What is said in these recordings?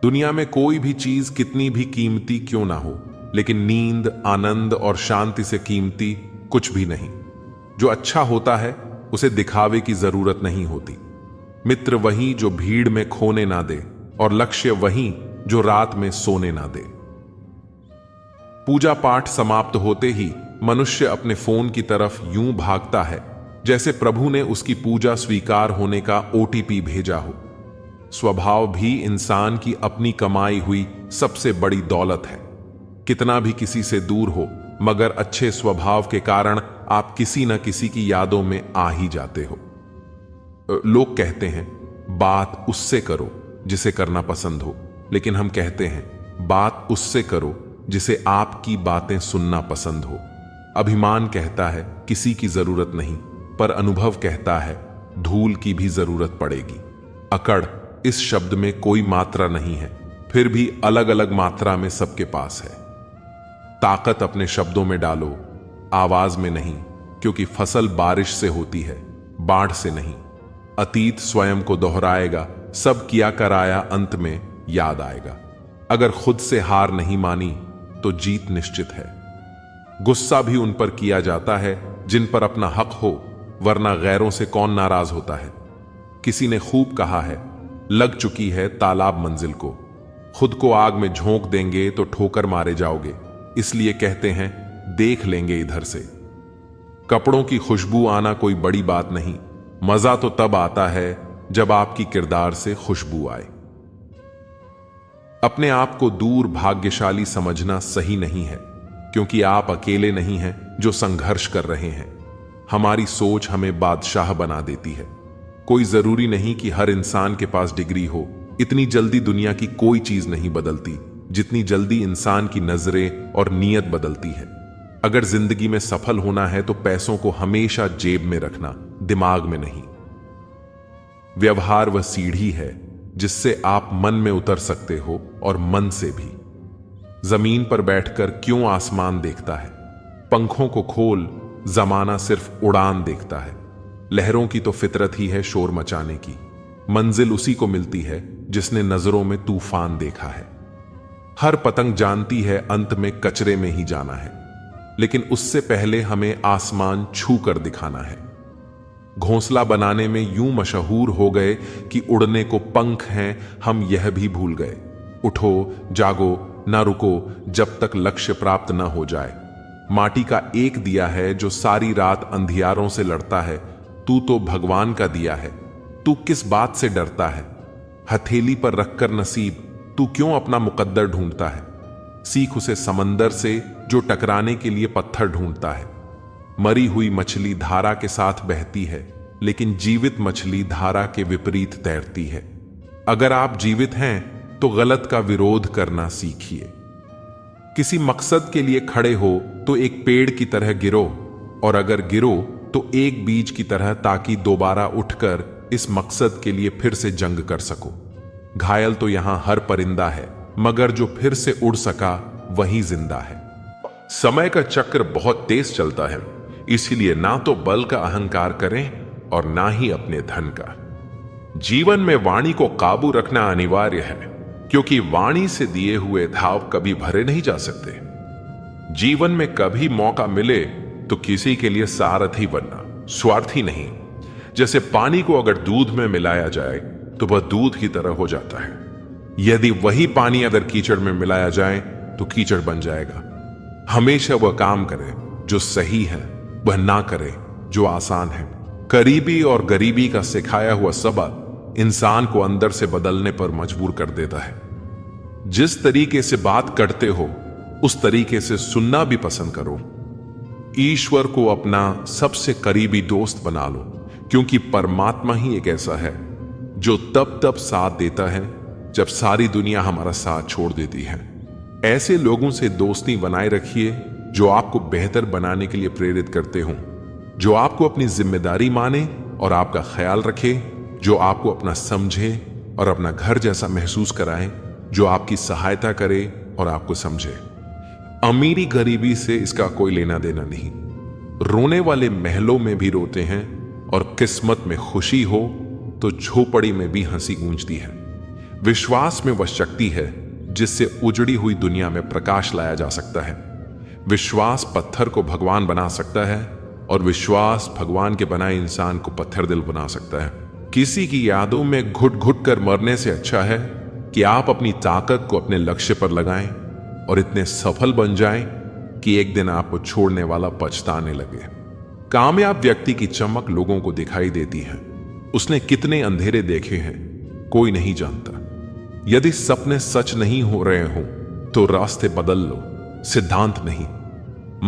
दुनिया में कोई भी चीज कितनी भी कीमती क्यों ना हो, लेकिन नींद, आनंद और शांति से कीमती कुछ भी नहीं। जो अच्छा होता है उसे दिखावे की जरूरत नहीं होती। मित्र वही जो भीड़ में खोने ना दे, और लक्ष्य वही जो रात में सोने ना दे। पूजा पाठ समाप्त होते ही मनुष्य अपने फोन की तरफ यूं भागता है जैसे प्रभु ने उसकी पूजा स्वीकार होने का ओटीपी भेजा हो। स्वभाव भी इंसान की अपनी कमाई हुई सबसे बड़ी दौलत है। कितना भी किसी से दूर हो, मगर अच्छे स्वभाव के कारण आप किसी न किसी की यादों में आ ही जाते हो। लोग कहते हैं बात उससे करो जिसे करना पसंद हो, लेकिन हम कहते हैं बात उससे करो जिसे आपकी बातें सुनना पसंद हो। अभिमान कहता है किसी की जरूरत नहीं, पर अनुभव कहता है धूल की भी जरूरत पड़ेगी। अकड़ इस शब्द में कोई मात्रा नहीं है, फिर भी अलग अलग मात्रा में सबके पास है। ताकत अपने शब्दों में डालो, आवाज में नहीं, क्योंकि फसल बारिश से होती है, बाढ़ से नहीं। अतीत स्वयं को दोहराएगा, सब किया कराया अंत में याद आएगा। अगर खुद से हार नहीं मानी तो जीत निश्चित है। गुस्सा भी उन पर किया जाता है जिन पर अपना हक हो, वरना गैरों से कौन नाराज होता है। किसी ने खूब कहा है लग चुकी है तालाब मंजिल को, खुद को आग में झोंक देंगे तो ठोकर मारे जाओगे, इसलिए कहते हैं देख लेंगे इधर से। कपड़ों की खुशबू आना कोई बड़ी बात नहीं, मजा तो तब आता है जब आपकी किरदार से खुशबू आए। अपने आप को दूर भाग्यशाली समझना सही नहीं है, क्योंकि आप अकेले नहीं हैं जो संघर्ष कर रहे हैं। हमारी सोच हमें बादशाह बना देती है। कोई जरूरी नहीं कि हर इंसान के पास डिग्री हो। इतनी जल्दी दुनिया की कोई चीज नहीं बदलती जितनी जल्दी इंसान की नजरें और नीयत बदलती है। अगर जिंदगी में सफल होना है तो पैसों को हमेशा जेब में रखना, दिमाग में नहीं। व्यवहार वह सीढ़ी है जिससे आप मन में उतर सकते हो, और मन से भी। जमीन पर बैठकर क्यों आसमान देखता है? पंखों को खोल, जमाना सिर्फ उड़ान देखता है। लहरों की तो फितरत ही है शोर मचाने की। मंजिल उसी को मिलती है जिसने नजरों में तूफान देखा है। हर पतंग जानती है अंत में कचरे में ही जाना है, लेकिन उससे पहले हमें आसमान छू कर दिखाना है। घोंसला बनाने में यूं मशहूर हो गए कि उड़ने को पंख हैं, हम यह भी भूल गए। उठो, जागो, ना रुको जब तक लक्ष्य प्राप्त न हो जाए। माटी का एक दिया है जो सारी रात अंधियारों से लड़ता है। तू तो भगवान का दिया है, तू किस बात से डरता है? हथेली पर रखकर नसीब तू क्यों अपना मुकद्दर ढूंढता है? सीख उसे समंदर से जो टकराने के लिए पत्थर ढूंढता है। मरी हुई मछली धारा के साथ बहती है, लेकिन जीवित मछली धारा के विपरीत तैरती है। अगर आप जीवित हैं तो गलत का विरोध करना सीखिए। किसी मकसद के लिए खड़े हो तो एक पेड़ की तरह गिरो, और अगर गिरो तो एक बीज की तरह, ताकि दोबारा उठकर इस मकसद के लिए फिर से जंग कर सको। घायल तो यहां हर परिंदा है, मगर जो फिर से उड़ सका वही जिंदा है। समय का चक्र बहुत तेज चलता है, इसीलिए ना तो बल का अहंकार करें और ना ही अपने धन का। जीवन में वाणी को काबू रखना अनिवार्य है, क्योंकि वाणी से दिए हुए धाव कभी भरे नहीं जा सकते। जीवन में कभी मौका मिले तो किसी के लिए सारथी बनना, स्वार्थी नहीं। जैसे पानी को अगर दूध में मिलाया जाए तो वह दूध की तरह हो जाता है। यदि वही पानी अगर कीचड़ में मिलाया जाए तो कीचड़ बन जाएगा। हमेशा वह काम करे जो सही है, वह ना करे जो आसान है। करीबी और गरीबी का सिखाया हुआ सबक इंसान को अंदर से बदलने पर मजबूर कर देता है। जिस तरीके से बात करते हो उस तरीके से सुनना भी पसंद करो। ईश्वर को अपना सबसे करीबी दोस्त बना लो, क्योंकि परमात्मा ही एक ऐसा है जो तब तब साथ देता है जब सारी दुनिया हमारा साथ छोड़ देती है। ऐसे लोगों से दोस्ती बनाए रखिए जो आपको बेहतर बनाने के लिए प्रेरित करते हों, जो आपको अपनी जिम्मेदारी माने और आपका ख्याल रखे, जो आपको अपना समझे और अपना घर जैसा महसूस कराए, जो आपकी सहायता करे और आपको समझे। अमीरी गरीबी से इसका कोई लेना देना नहीं। रोने वाले महलों में भी रोते हैं और किस्मत में खुशी हो तो झोपड़ी में भी हंसी गूंजती है। विश्वास में वह शक्ति है जिससे उजड़ी हुई दुनिया में प्रकाश लाया जा सकता है। विश्वास पत्थर को भगवान बना सकता है और विश्वास भगवान के बनाए इंसान को पत्थर दिल बना सकता है। किसी की यादों में घुट घुट कर मरने से अच्छा है कि आप अपनी ताकत को अपने लक्ष्य पर लगाएं और इतने सफल बन जाएं कि एक दिन आपको छोड़ने वाला पछताने लगे। कामयाब व्यक्ति की चमक लोगों को दिखाई देती है। उसने कितने अंधेरे देखे हैं कोई नहीं जानता। यदि सपने सच नहीं हो रहे हों तो रास्ते बदल लो, सिद्धांत नहीं।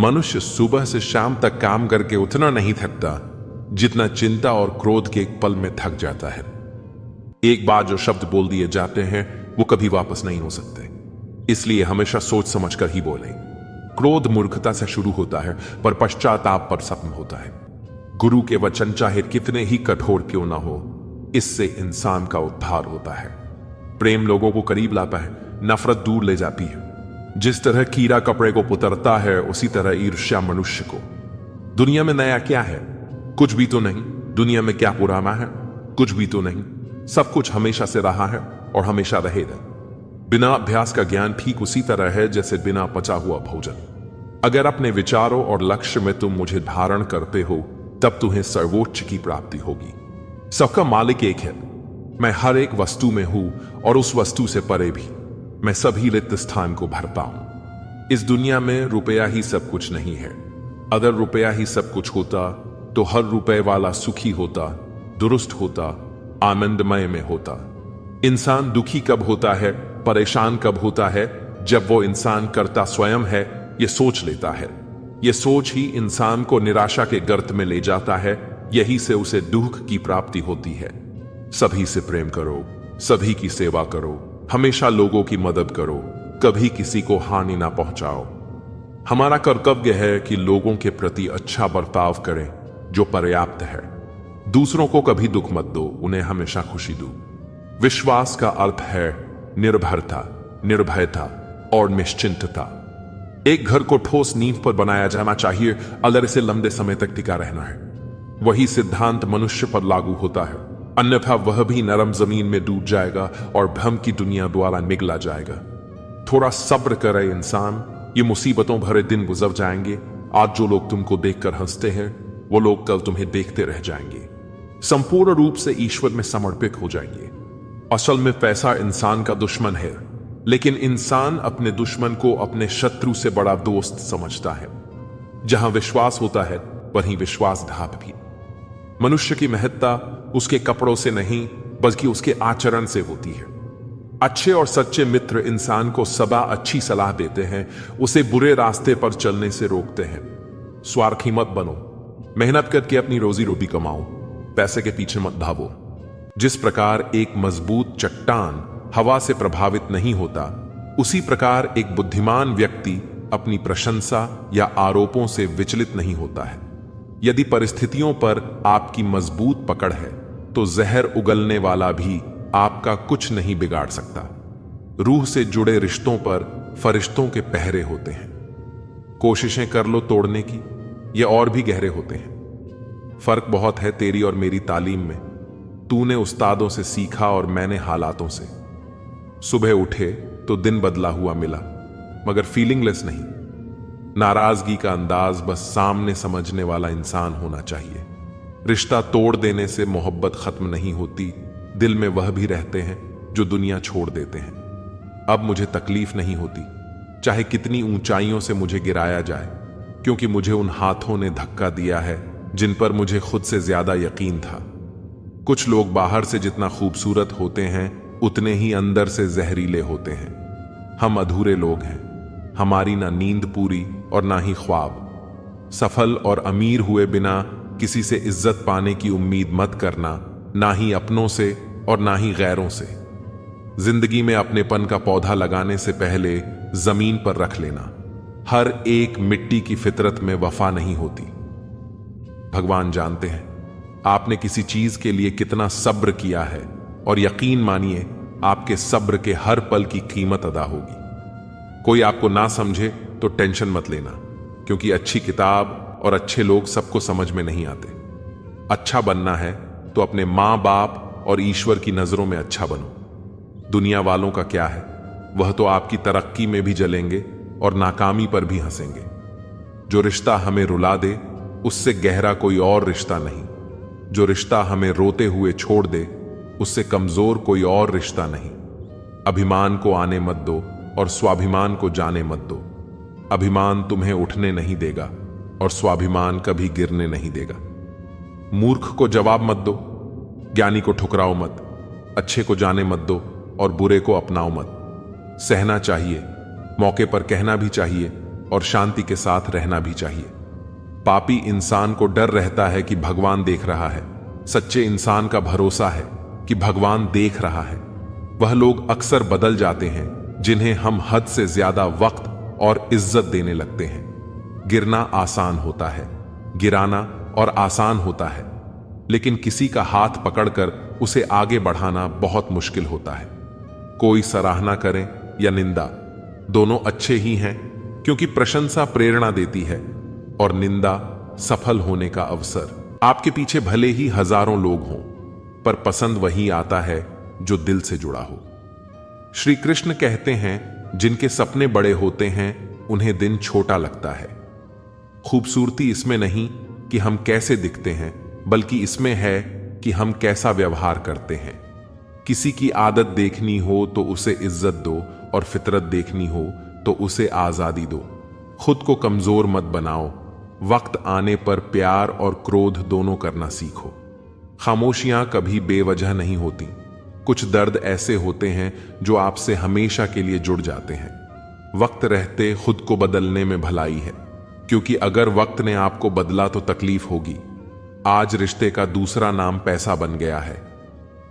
मनुष्य सुबह से शाम तक काम करके उतना नहीं थकता जितना चिंता और क्रोध के एक पल में थक जाता है। एक बार जो शब्द बोल दिए जाते हैं वो कभी वापस नहीं हो सकते, इसलिए हमेशा सोच समझकर ही बोलें। क्रोध मूर्खता से शुरू होता है पर पश्चाताप पर खत्म होता है। गुरु के वचन चाहे कितने ही कठोर क्यों ना हो, इससे इंसान का उद्धार होता है। प्रेम लोगों को करीब लाता है, नफरत दूर ले जाती है। जिस तरह कीड़ा कपड़े को पुतरता है उसी तरह ईर्ष्या मनुष्य को। दुनिया में नया क्या है? कुछ भी तो नहीं। दुनिया में क्या पुराना है? कुछ भी तो नहीं। सब कुछ हमेशा से रहा है और हमेशा रहेगा। बिना अभ्यास का ज्ञान ठीक उसी तरह है जैसे बिना पचा हुआ भोजन। अगर अपने विचारों और लक्ष्य में तुम मुझे धारण करते हो तब तुम्हें सर्वोच्च की प्राप्ति होगी। सबका मालिक एक है। मैं हर एक वस्तु में हूं और उस वस्तु से परे भी। मैं सभी रिक्त स्थान को भरता हूं। इस दुनिया में रुपया ही सब कुछ नहीं है। अगर रुपया ही सब कुछ होता तो हर रुपए वाला सुखी होता, दुरुस्त होता, आनंदमय में होता। इंसान दुखी कब होता है, परेशान कब होता है? जब वो इंसान करता स्वयं है, ये सोच लेता है। ये सोच ही इंसान को निराशा के गर्त में ले जाता है। यही से उसे दुख की प्राप्ति होती है। सभी से प्रेम करो, सभी की सेवा करो, हमेशा लोगों की मदद करो, कभी किसी को हानि ना पहुंचाओ। हमारा कर्तव्य है कि लोगों के प्रति अच्छा बर्ताव करें जो पर्याप्त है। दूसरों को कभी दुख मत दो, उन्हें हमेशा खुशी दो। विश्वास का अर्थ है निर्भरता, निर्भयता और निश्चिंतता। एक घर को ठोस नींव पर बनाया जाना चाहिए अगर इसे लंबे समय तक टिका रहना है। वही सिद्धांत मनुष्य पर लागू होता है, अन्यथा वह भी नरम जमीन में डूब जाएगा और भ्रम की दुनिया द्वारा निगला जाएगा। थोड़ा सब्र करे इंसान, ये मुसीबतों भरे दिन गुजर जाएंगे। आज जो लोग तुमको देखकर हंसते हैं वो लोग कल तुम्हें देखते रह जाएंगे। संपूर्ण रूप से ईश्वर में समर्पित हो जाएंगे। असल में पैसा इंसान का दुश्मन है, लेकिन इंसान अपने दुश्मन को अपने शत्रु से बड़ा दोस्त समझता है। जहां विश्वास होता है वहीं विश्वासघात भी। मनुष्य की महत्ता उसके कपड़ों से नहीं बल्कि उसके आचरण से होती है। अच्छे और सच्चे मित्र इंसान को सदा अच्छी सलाह देते हैं, उसे बुरे रास्ते पर चलने से रोकते हैं। स्वार्थी मत बनो, मेहनत करके अपनी रोजी रोटी कमाओ, पैसे के पीछे मत भागो। जिस प्रकार एक मजबूत चट्टान हवा से प्रभावित नहीं होता, उसी प्रकार एक बुद्धिमान व्यक्ति अपनी प्रशंसा या आरोपों से विचलित नहीं होता है। यदि परिस्थितियों पर आपकी मजबूत पकड़ है तो जहर उगलने वाला भी आपका कुछ नहीं बिगाड़ सकता। रूह से जुड़े रिश्तों पर फरिश्तों के पहरे होते हैं। कोशिशें कर लो तोड़ने की, ये और भी गहरे होते हैं। फर्क बहुत है तेरी और मेरी तालीम में। तूने उस्तादों से सीखा और मैंने हालातों से। सुबह उठे तो दिन बदला हुआ मिला, मगर फीलिंगलेस नहीं। नाराजगी का अंदाज बस सामने समझने वाला इंसान होना चाहिए। रिश्ता तोड़ देने से मोहब्बत खत्म नहीं होती, दिल में वह भी रहते हैं जो दुनिया छोड़ देते हैं। अब मुझे तकलीफ नहीं होती, चाहे कितनी ऊंचाइयों से मुझे गिराया जाए, क्योंकि मुझे उन हाथों ने धक्का दिया है जिन पर मुझे खुद से ज्यादा यकीन था। कुछ लोग बाहर से जितना खूबसूरत होते हैं उतने ही अंदर से जहरीले होते हैं। हम अधूरे लोग हैं, हमारी ना नींद पूरी और ना ही ख्वाब। सफल और अमीर हुए बिना किसी से इज्जत पाने की उम्मीद मत करना, ना ही अपनों से और ना ही गैरों से। जिंदगी में अपनेपन का पौधा लगाने से पहले जमीन पर रख लेना। हर एक मिट्टी की फितरत में वफा नहीं होती। भगवान जानते हैं आपने किसी चीज के लिए कितना सब्र किया है, और यकीन मानिए आपके सब्र के हर पल की कीमत अदा होगी। कोई आपको ना समझे तो टेंशन मत लेना, क्योंकि अच्छी किताब और अच्छे लोग सबको समझ में नहीं आते। अच्छा बनना है तो अपने माँ बाप और ईश्वर की नजरों में अच्छा बनो। दुनिया वालों का क्या है, वह तो आपकी तरक्की में भी जलेंगे और नाकामी पर भी हंसेंगे। जो रिश्ता हमें रुला दे उससे गहरा कोई और रिश्ता नहीं। जो रिश्ता हमें रोते हुए छोड़ दे उससे कमजोर कोई और रिश्ता नहीं। अभिमान को आने मत दो और स्वाभिमान को जाने मत दो। अभिमान तुम्हें उठने नहीं देगा और स्वाभिमान कभी गिरने नहीं देगा। मूर्ख को जवाब मत दो, ज्ञानी को ठुकराओ मत, अच्छे को जाने मत दो और बुरे को अपनाओ मत। सहना चाहिए, मौके पर कहना भी चाहिए और शांति के साथ रहना भी चाहिए। पापी इंसान को डर रहता है कि भगवान देख रहा है। सच्चे इंसान का भरोसा है कि भगवान देख रहा है। वह लोग अक्सर बदल जाते हैं जिन्हें हम हद से ज्यादा वक्त और इज्जत देने लगते हैं। गिरना आसान होता है, गिराना और आसान होता है, लेकिन किसी का हाथ पकड़कर उसे आगे बढ़ाना बहुत मुश्किल होता है। कोई सराहना करे या निंदा, दोनों अच्छे ही हैं, क्योंकि प्रशंसा प्रेरणा देती है और निंदा सफल होने का अवसर। आपके पीछे भले ही हजारों लोग हों, पर पसंद वही आता है जो दिल से जुड़ा हो। श्री कृष्ण कहते हैं, जिनके सपने बड़े होते हैं उन्हें दिन छोटा लगता है। खूबसूरती इसमें नहीं कि हम कैसे दिखते हैं, बल्कि इसमें है कि हम कैसा व्यवहार करते हैं। किसी की आदत देखनी हो तो उसे इज्जत दो और फितरत देखनी हो तो उसे आजादी दो। खुद को कमजोर मत बनाओ। वक्त आने पर प्यार और क्रोध दोनों करना सीखो। खामोशियां कभी बेवजह नहीं होती। कुछ दर्द ऐसे होते हैं जो आपसे हमेशा के लिए जुड़ जाते हैं। वक्त रहते खुद को बदलने में भलाई है, क्योंकि अगर वक्त ने आपको बदला तो तकलीफ होगी। आज रिश्ते का दूसरा नाम पैसा बन गया है।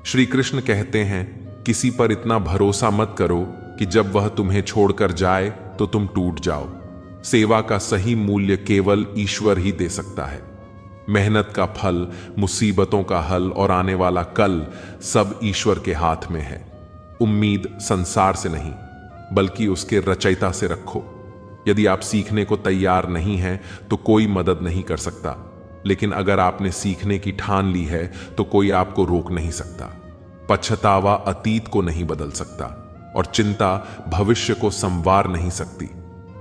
श्री कृष्ण कहते हैं, किसी पर इतना भरोसा मत करो कि जब वह तुम्हें छोड़कर जाए तो तुम टूट जाओ। सेवा का सही मूल्य केवल ईश्वर ही दे सकता है। मेहनत का फल, मुसीबतों का हल और आने वाला कल सब ईश्वर के हाथ में है। उम्मीद संसार से नहीं, बल्कि उसके रचयिता से रखो। यदि आप सीखने को तैयार नहीं हैं तो कोई मदद नहीं कर सकता, लेकिन अगर आपने सीखने की ठान ली है तो कोई आपको रोक नहीं सकता। पछतावा अतीत को नहीं बदल सकता और चिंता भविष्य को संवार नहीं सकती।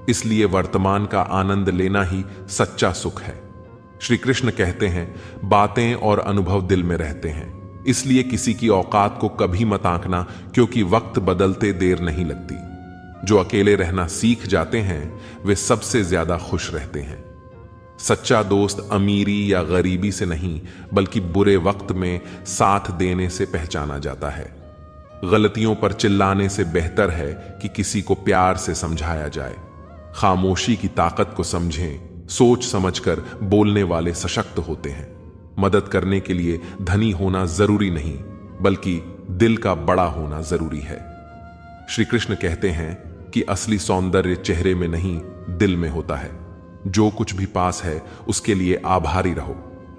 इसलिए वर्तमान का आनंद लेना ही सच्चा सुख है। श्री कृष्ण कहते हैं, बातें और अनुभव दिल में रहते हैं, इसलिए किसी की औकात को कभी मत आंकना, क्योंकि वक्त बदलते देर नहीं लगती। जो अकेले रहना सीख जाते हैं वे सबसे ज्यादा खुश रहते हैं। सच्चा दोस्त अमीरी या गरीबी से नहीं, बल्कि बुरे वक्त में साथ देने से पहचाना जाता है। गलतियों पर चिल्लाने से बेहतर है कि किसी को प्यार से समझाया जाए। खामोशी की ताकत को समझें। सोच समझकर बोलने वाले सशक्त होते हैं। मदद करने के लिए धनी होना जरूरी नहीं, बल्कि दिल का बड़ा होना जरूरी है। श्री कृष्ण कहते हैं कि असली सौंदर्य चेहरे में नहीं, दिल में होता है। जो कुछ भी पास है उसके लिए आभारी रहो,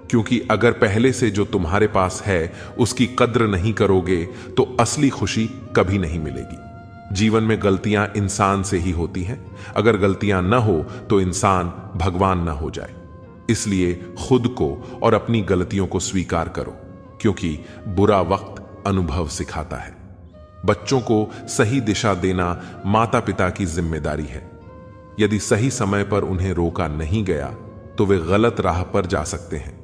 क्योंकि अगर पहले से जो तुम्हारे पास है उसकी कद्र नहीं करोगे तो असली खुशी कभी नहीं मिलेगी। जीवन में गलतियां इंसान से ही होती हैं। अगर गलतियां न हो तो इंसान भगवान न हो जाए। इसलिए खुद को और अपनी गलतियों को स्वीकार करो, क्योंकि बुरा वक्त अनुभव सिखाता है। बच्चों को सही दिशा देना माता पिता की जिम्मेदारी है। यदि सही समय पर उन्हें रोका नहीं गया तो वे गलत राह पर जा सकते हैं।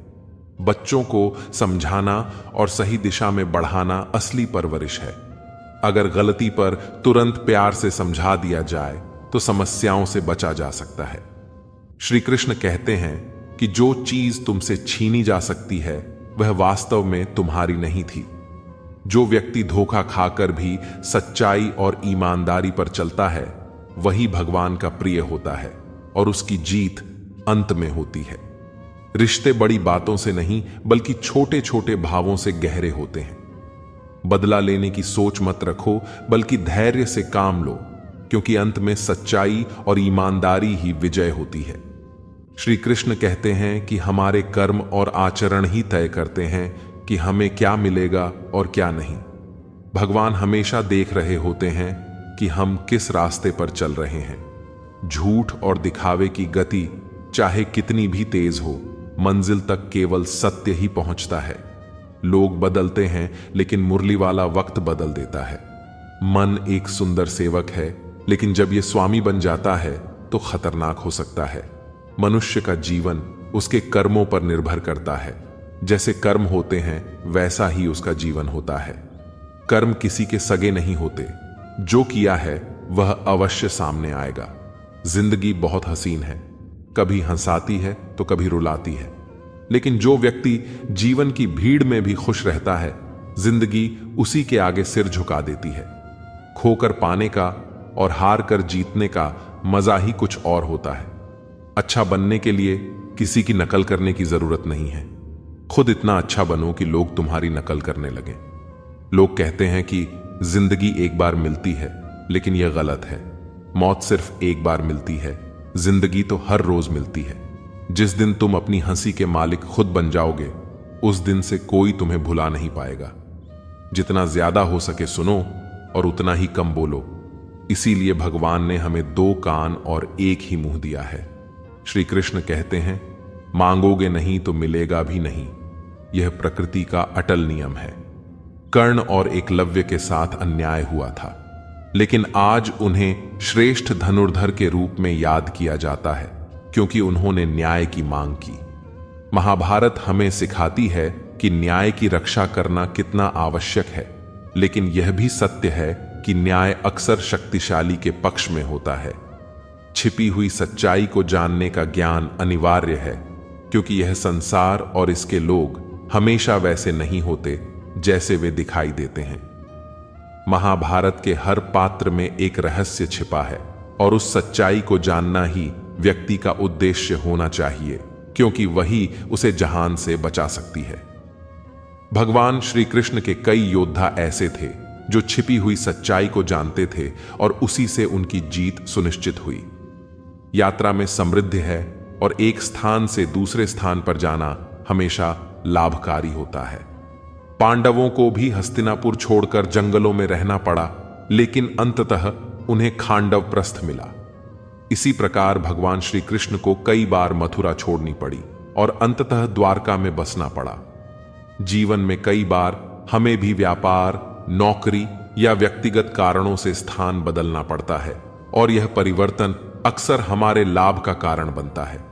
बच्चों को समझाना और सही दिशा में बढ़ाना असली परवरिश है। अगर गलती पर तुरंत प्यार से समझा दिया जाए तो समस्याओं से बचा जा सकता है। श्री कृष्ण कहते हैं कि जो चीज तुमसे छीनी जा सकती है वह वास्तव में तुम्हारी नहीं थी। जो व्यक्ति धोखा खाकर भी सच्चाई और ईमानदारी पर चलता है वही भगवान का प्रिय होता है और उसकी जीत अंत में होती है। रिश्ते बड़ी बातों से नहीं, बल्कि छोटे छोटे भावों से गहरे होते हैं। बदला लेने की सोच मत रखो, बल्कि धैर्य से काम लो, क्योंकि अंत में सच्चाई और ईमानदारी ही विजय होती है। श्री कृष्ण कहते हैं कि हमारे कर्म और आचरण ही तय करते हैं कि हमें क्या मिलेगा और क्या नहीं। भगवान हमेशा देख रहे होते हैं कि हम किस रास्ते पर चल रहे हैं। झूठ और दिखावे की गति चाहे कितनी भी तेज हो, मंजिल तक केवल सत्य ही पहुंचता है। लोग बदलते हैं, लेकिन मुरली वाला वक्त बदल देता है। मन एक सुंदर सेवक है, लेकिन जब यह स्वामी बन जाता है तो खतरनाक हो सकता है। मनुष्य का जीवन उसके कर्मों पर निर्भर करता है। जैसे कर्म होते हैं, वैसा ही उसका जीवन होता है। कर्म किसी के सगे नहीं होते। जो किया है वह अवश्य सामने आएगा। जिंदगी बहुत हसीन है, कभी हंसाती है तो कभी रुलाती है, लेकिन जो व्यक्ति जीवन की भीड़ में भी खुश रहता है, जिंदगी उसी के आगे सिर झुका देती है। खोकर पाने का और हार कर जीतने का मजा ही कुछ और होता है। अच्छा बनने के लिए किसी की नकल करने की जरूरत नहीं है। खुद इतना अच्छा बनो कि लोग तुम्हारी नकल करने लगें। लोग कहते हैं कि जिंदगी एक बार मिलती है, लेकिन यह गलत है। मौत सिर्फ एक बार मिलती है, जिंदगी तो हर रोज मिलती है। जिस दिन तुम अपनी हंसी के मालिक खुद बन जाओगे, उस दिन से कोई तुम्हें भुला नहीं पाएगा। जितना ज्यादा हो सके सुनो और उतना ही कम बोलो। इसीलिए भगवान ने हमें 2 कान और एक ही मुंह दिया है। श्री कृष्ण कहते हैं, मांगोगे नहीं तो मिलेगा भी नहीं। यह प्रकृति का अटल नियम है। कर्ण और एकलव्य के साथ अन्याय हुआ था, लेकिन आज उन्हें श्रेष्ठ धनुर्धर के रूप में याद किया जाता है, क्योंकि उन्होंने न्याय की मांग की। महाभारत हमें सिखाती है कि न्याय की रक्षा करना कितना आवश्यक है, लेकिन यह भी सत्य है कि न्याय अक्सर शक्तिशाली के पक्ष में होता है। छिपी हुई सच्चाई को जानने का ज्ञान अनिवार्य है, क्योंकि यह संसार और इसके लोग हमेशा वैसे नहीं होते जैसे वे दिखाई देते हैं। महाभारत के हर पात्र में एक रहस्य छिपा है, और उस सच्चाई को जानना ही व्यक्ति का उद्देश्य होना चाहिए, क्योंकि वही उसे जहान से बचा सकती है। भगवान श्री कृष्ण के कई योद्धा ऐसे थे जो छिपी हुई सच्चाई को जानते थे, और उसी से उनकी जीत सुनिश्चित हुई। यात्रा में समृद्धि है, और एक स्थान से दूसरे स्थान पर जाना हमेशा लाभकारी होता है। पांडवों को भी हस्तिनापुर छोड़कर जंगलों में रहना पड़ा, लेकिन अंततः उन्हें खांडव प्रस्थ मिला। इसी प्रकार भगवान श्री कृष्ण को कई बार मथुरा छोड़नी पड़ी और अंततः द्वारका में बसना पड़ा। जीवन में कई बार हमें भी व्यापार, नौकरी या व्यक्तिगत कारणों से स्थान बदलना पड़ता है, और यह परिवर्तन अक्सर हमारे लाभ का कारण बनता है।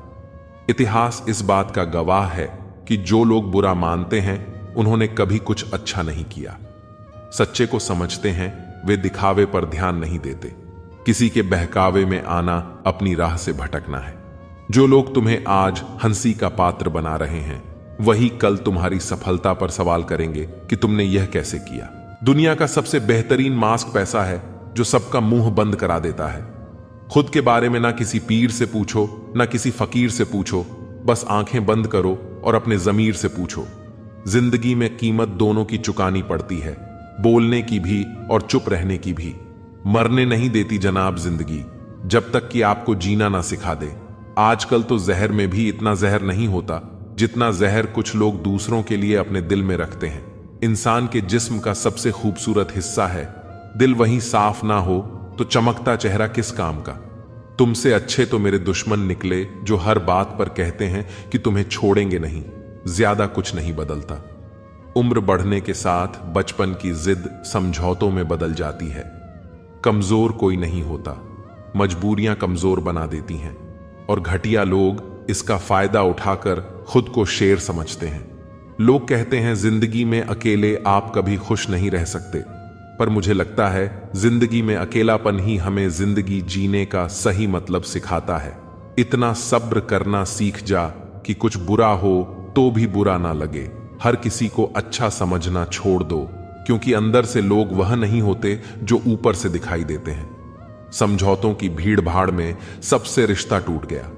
इतिहास इस बात का गवाह है कि जो लोग बुरा मानते हैं, उन्होंने कभी कुछ अच्छा नहीं किया। सच्चे को समझते हैं, वे दिखावे पर ध्यान नहीं देते। किसी के बहकावे में आना अपनी राह से भटकना है। जो लोग तुम्हें आज हंसी का पात्र बना रहे हैं, वही कल तुम्हारी सफलता पर सवाल करेंगे कि तुमने यह कैसे किया। दुनिया का सबसे बेहतरीन मास्क पैसा है, जो सबका मुंह बंद करा देता है। खुद के बारे में ना किसी पीर से पूछो, ना किसी फकीर से पूछो, बस आंखें बंद करो और अपने जमीर से पूछो। जिंदगी में कीमत दोनों की चुकानी पड़ती है, बोलने की भी और चुप रहने की भी। मरने नहीं देती जनाब जिंदगी, जब तक कि आपको जीना ना सिखा दे। आजकल तो जहर में भी इतना जहर नहीं होता जितना जहर कुछ लोग दूसरों के लिए अपने दिल में रखते हैं। इंसान के जिस्म का सबसे खूबसूरत हिस्सा है दिल। वहीं साफ ना हो तो चमकता चेहरा किस काम का। तुमसे अच्छे तो मेरे दुश्मन निकले, जो हर बात पर कहते हैं कि तुम्हें छोड़ेंगे नहीं। ज्यादा कुछ नहीं बदलता। उम्र बढ़ने के साथ बचपन की जिद समझौतों में बदल जाती है। कमजोर कोई नहीं होता, मजबूरियां कमजोर बना देती हैं, और घटिया लोग इसका फायदा उठाकर खुद को शेर समझते हैं। लोग कहते हैं जिंदगी में अकेले आप कभी खुश नहीं रह सकते, पर मुझे लगता है जिंदगी में अकेलापन ही हमें जिंदगी जीने का सही मतलब सिखाता है। इतना सब्र करना सीख जा कि कुछ बुरा हो तो भी बुरा ना लगे। हर किसी को अच्छा समझना छोड़ दो, क्योंकि अंदर से लोग वह नहीं होते जो ऊपर से दिखाई देते हैं। समझौतों की भीड़ भाड़ में सबसे रिश्ता टूट गया।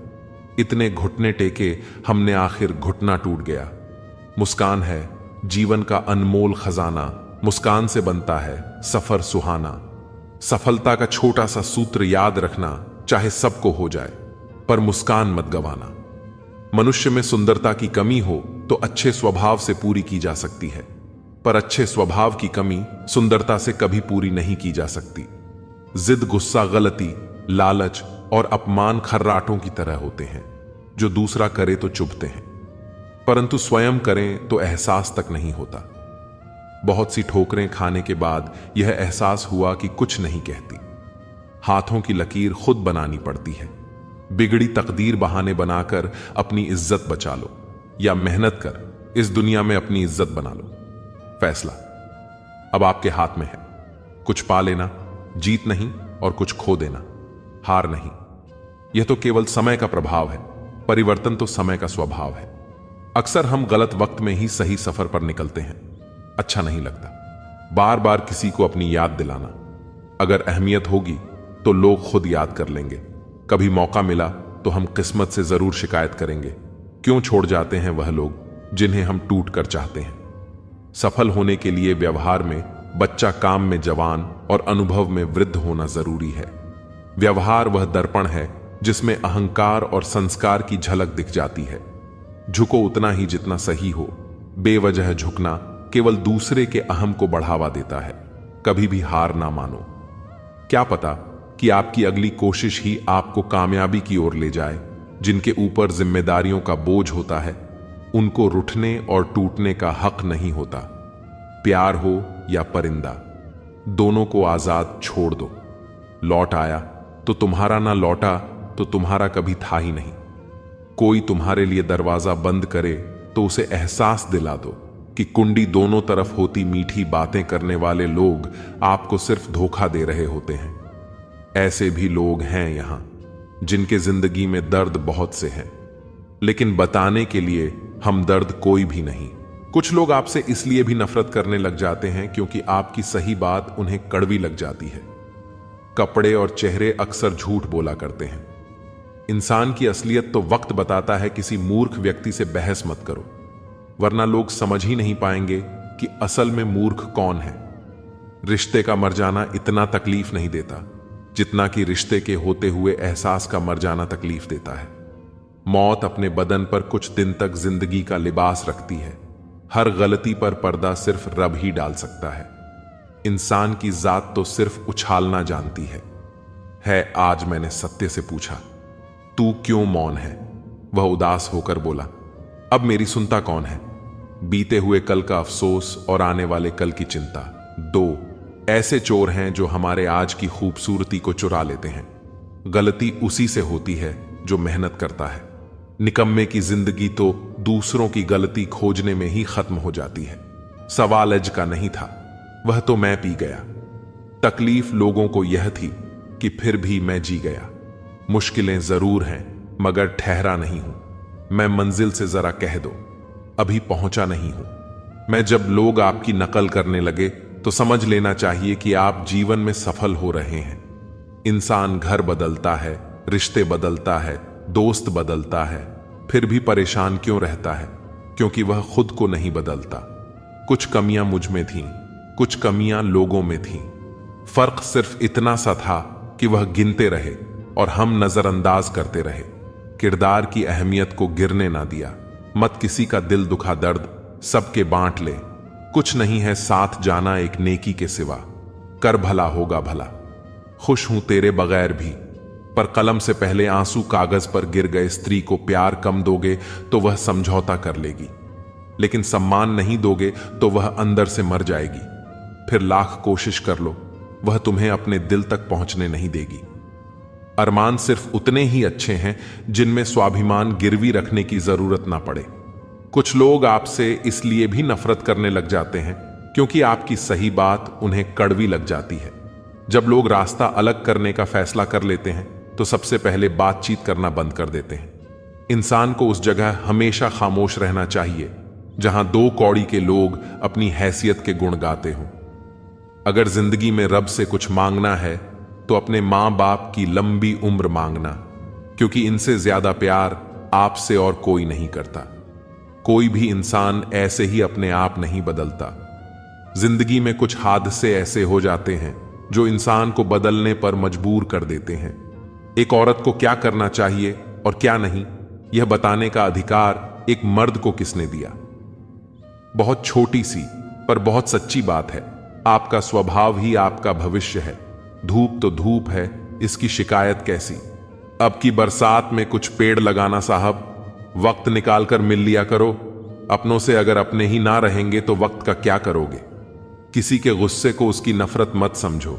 इतने घुटने टेके, हमने आखिर घुटना टूट गया। मुस्कान है जीवन का अनमोल खजाना, मुस्कान से बनता है सफर सुहाना। सफलता का छोटा सा सूत्र याद रखना, चाहे सबको हो जाए, पर मुस्कान मत गवाना। मनुष्य में सुंदरता की कमी हो तो अच्छे स्वभाव से पूरी की जा सकती है, पर अच्छे स्वभाव की कमी सुंदरता से कभी पूरी नहीं की जा सकती। जिद, गुस्सा, गलती, लालच और अपमान खर्राटों की तरह होते हैं, जो दूसरा करे तो चुभते हैं, परंतु स्वयं करें तो एहसास तक नहीं होता। बहुत सी ठोकरें खाने के बाद यह एहसास हुआ कि कुछ नहीं कहती। हाथों की लकीर खुद बनानी पड़ती है। बिगड़ी तकदीर बहाने बनाकर अपनी इज्जत बचा लो, या मेहनत कर इस दुनिया में अपनी इज्जत बना लो। फैसला अब आपके हाथ में है। कुछ पा लेना, जीत नहीं, और कुछ खो देना, हार नहीं। यह तो केवल समय का प्रभाव है, परिवर्तन तो समय का स्वभाव है। अक्सर हम गलत वक्त में ही सही सफर पर निकलते हैं। अच्छा नहीं लगता बार बार किसी को अपनी याद दिलाना। अगर अहमियत होगी तो लोग खुद याद कर लेंगे। कभी मौका मिला तो हम किस्मत से जरूर शिकायत करेंगे। क्यों छोड़ जाते हैं वह लोग जिन्हें हम टूट कर चाहते हैं। सफल होने के लिए व्यवहार में बच्चा, काम में जवान और अनुभव में वृद्ध होना जरूरी है। व्यवहार वह दर्पण है जिसमें अहंकार और संस्कार की झलक दिख जाती है। झुको उतना ही जितना सही हो। बेवजह झुकना केवल दूसरे के अहम को बढ़ावा देता है। कभी भी हार ना मानो। क्या पता कि आपकी अगली कोशिश ही आपको कामयाबी की ओर ले जाए। जिनके ऊपर जिम्मेदारियों का बोझ होता है उनको रुठने और टूटने का हक नहीं होता। प्यार हो या परिंदा, दोनों को आजाद छोड़ दो। लौट आया तो तुम्हारा, ना लौटा तो तुम्हारा कभी था ही नहीं। कोई तुम्हारे लिए दरवाजा बंद करे तो उसे एहसास दिला दो कि कुंडी दोनों तरफ होती। मीठी बातें करने वाले लोग आपको सिर्फ धोखा दे रहे होते हैं। ऐसे भी लोग हैं यहां जिनके जिंदगी में दर्द बहुत से हैं, लेकिन बताने के लिए हमदर्द कोई भी नहीं। कुछ लोग आपसे इसलिए भी नफरत करने लग जाते हैं क्योंकि आपकी सही बात उन्हें कड़वी लग जाती है। कपड़े और चेहरे अक्सर झूठ बोला करते हैं। इंसान की असलियत तो वक्त बताता है। किसी मूर्ख व्यक्ति से बहस मत करो, वरना लोग समझ ही नहीं पाएंगे कि असल में मूर्ख कौन है। रिश्ते का मर जाना इतना तकलीफ नहीं देता जितना कि रिश्ते के होते हुए एहसास का मर जाना तकलीफ देता है। मौत अपने बदन पर कुछ दिन तक जिंदगी का लिबास रखती है। हर गलती पर पर्दा सिर्फ रब ही डाल सकता है। इंसान की जात तो सिर्फ उछालना जानती है। आज मैंने सत्य से पूछा, तू क्यों मौन है? वह उदास होकर बोला, अब मेरी सुनता कौन है? बीते हुए कल का अफसोस और आने वाले कल की चिंता, दो ऐसे चोर हैं जो हमारे आज की खूबसूरती को चुरा लेते हैं। गलती उसी से होती है जो मेहनत करता है। निकम्मे की जिंदगी तो दूसरों की गलती खोजने में ही खत्म हो जाती है। सवाल अज का नहीं था, वह तो मैं पी गया। तकलीफ लोगों को यह थी कि फिर भी मैं जी गया। मुश्किलें जरूर हैं मगर ठहरा नहीं हूं। मैं मंजिल से जरा कह दो, अभी पहुंचा नहीं हूं। मैं जब लोग आपकी नकल करने लगे तो समझ लेना चाहिए कि आप जीवन में सफल हो रहे हैं। इंसान घर बदलता है, रिश्ते बदलता है, दोस्त बदलता है, फिर भी परेशान क्यों रहता है? क्योंकि वह खुद को नहीं बदलता। कुछ कमियां मुझ में थीं, कुछ कमियां लोगों में थीं। फर्क सिर्फ इतना सा था कि वह गिनते रहे और हम नजरअंदाज करते रहे। किरदार की अहमियत को गिरने ना दिया। मत किसी का दिल दुखा दर्द सबके बांट ले। कुछ नहीं है साथ जाना एक नेकी के सिवा। कर भला होगा भला। खुश हूं तेरे बगैर भी, पर कलम से पहले आंसू कागज पर गिर गए। स्त्री को प्यार कम दोगे तो वह समझौता कर लेगी, लेकिन सम्मान नहीं दोगे तो वह अंदर से मर जाएगी। फिर लाख कोशिश कर लो, वह तुम्हें अपने दिल तक पहुंचने नहीं देगी। अरमान सिर्फ उतने ही अच्छे हैं जिनमें स्वाभिमान गिरवी रखने की जरूरत ना पड़े। कुछ लोग आपसे इसलिए भी नफरत करने लग जाते हैं क्योंकि आपकी सही बात उन्हें कड़वी लग जाती है। जब लोग रास्ता अलग करने का फैसला कर लेते हैं तो सबसे पहले बातचीत करना बंद कर देते हैं। इंसान को उस जगह हमेशा खामोश रहना चाहिए जहां दो कौड़ी के लोग अपनी हैसियत के गुण गाते हों। अगर जिंदगी में रब से कुछ मांगना है तो अपने मां बाप की लंबी उम्र मांगना, क्योंकि इनसे ज्यादा प्यार आपसे और कोई नहीं करता। कोई भी इंसान ऐसे ही अपने आप नहीं बदलता। जिंदगी में कुछ हादसे ऐसे हो जाते हैं जो इंसान को बदलने पर मजबूर कर देते हैं। एक औरत को क्या करना चाहिए और क्या नहीं, यह बताने का अधिकार एक मर्द को किसने दिया? बहुत छोटी सी पर बहुत सच्ची बात है। आपका स्वभाव ही आपका भविष्य है। धूप तो धूप है, इसकी शिकायत कैसी? अब की बरसात में कुछ पेड़ लगाना साहब, वक्त निकालकर मिल लिया करो, अपनों से अगर अपने ही ना रहेंगे तो वक्त का क्या करोगे। किसी के गुस्से को उसकी नफरत मत समझो,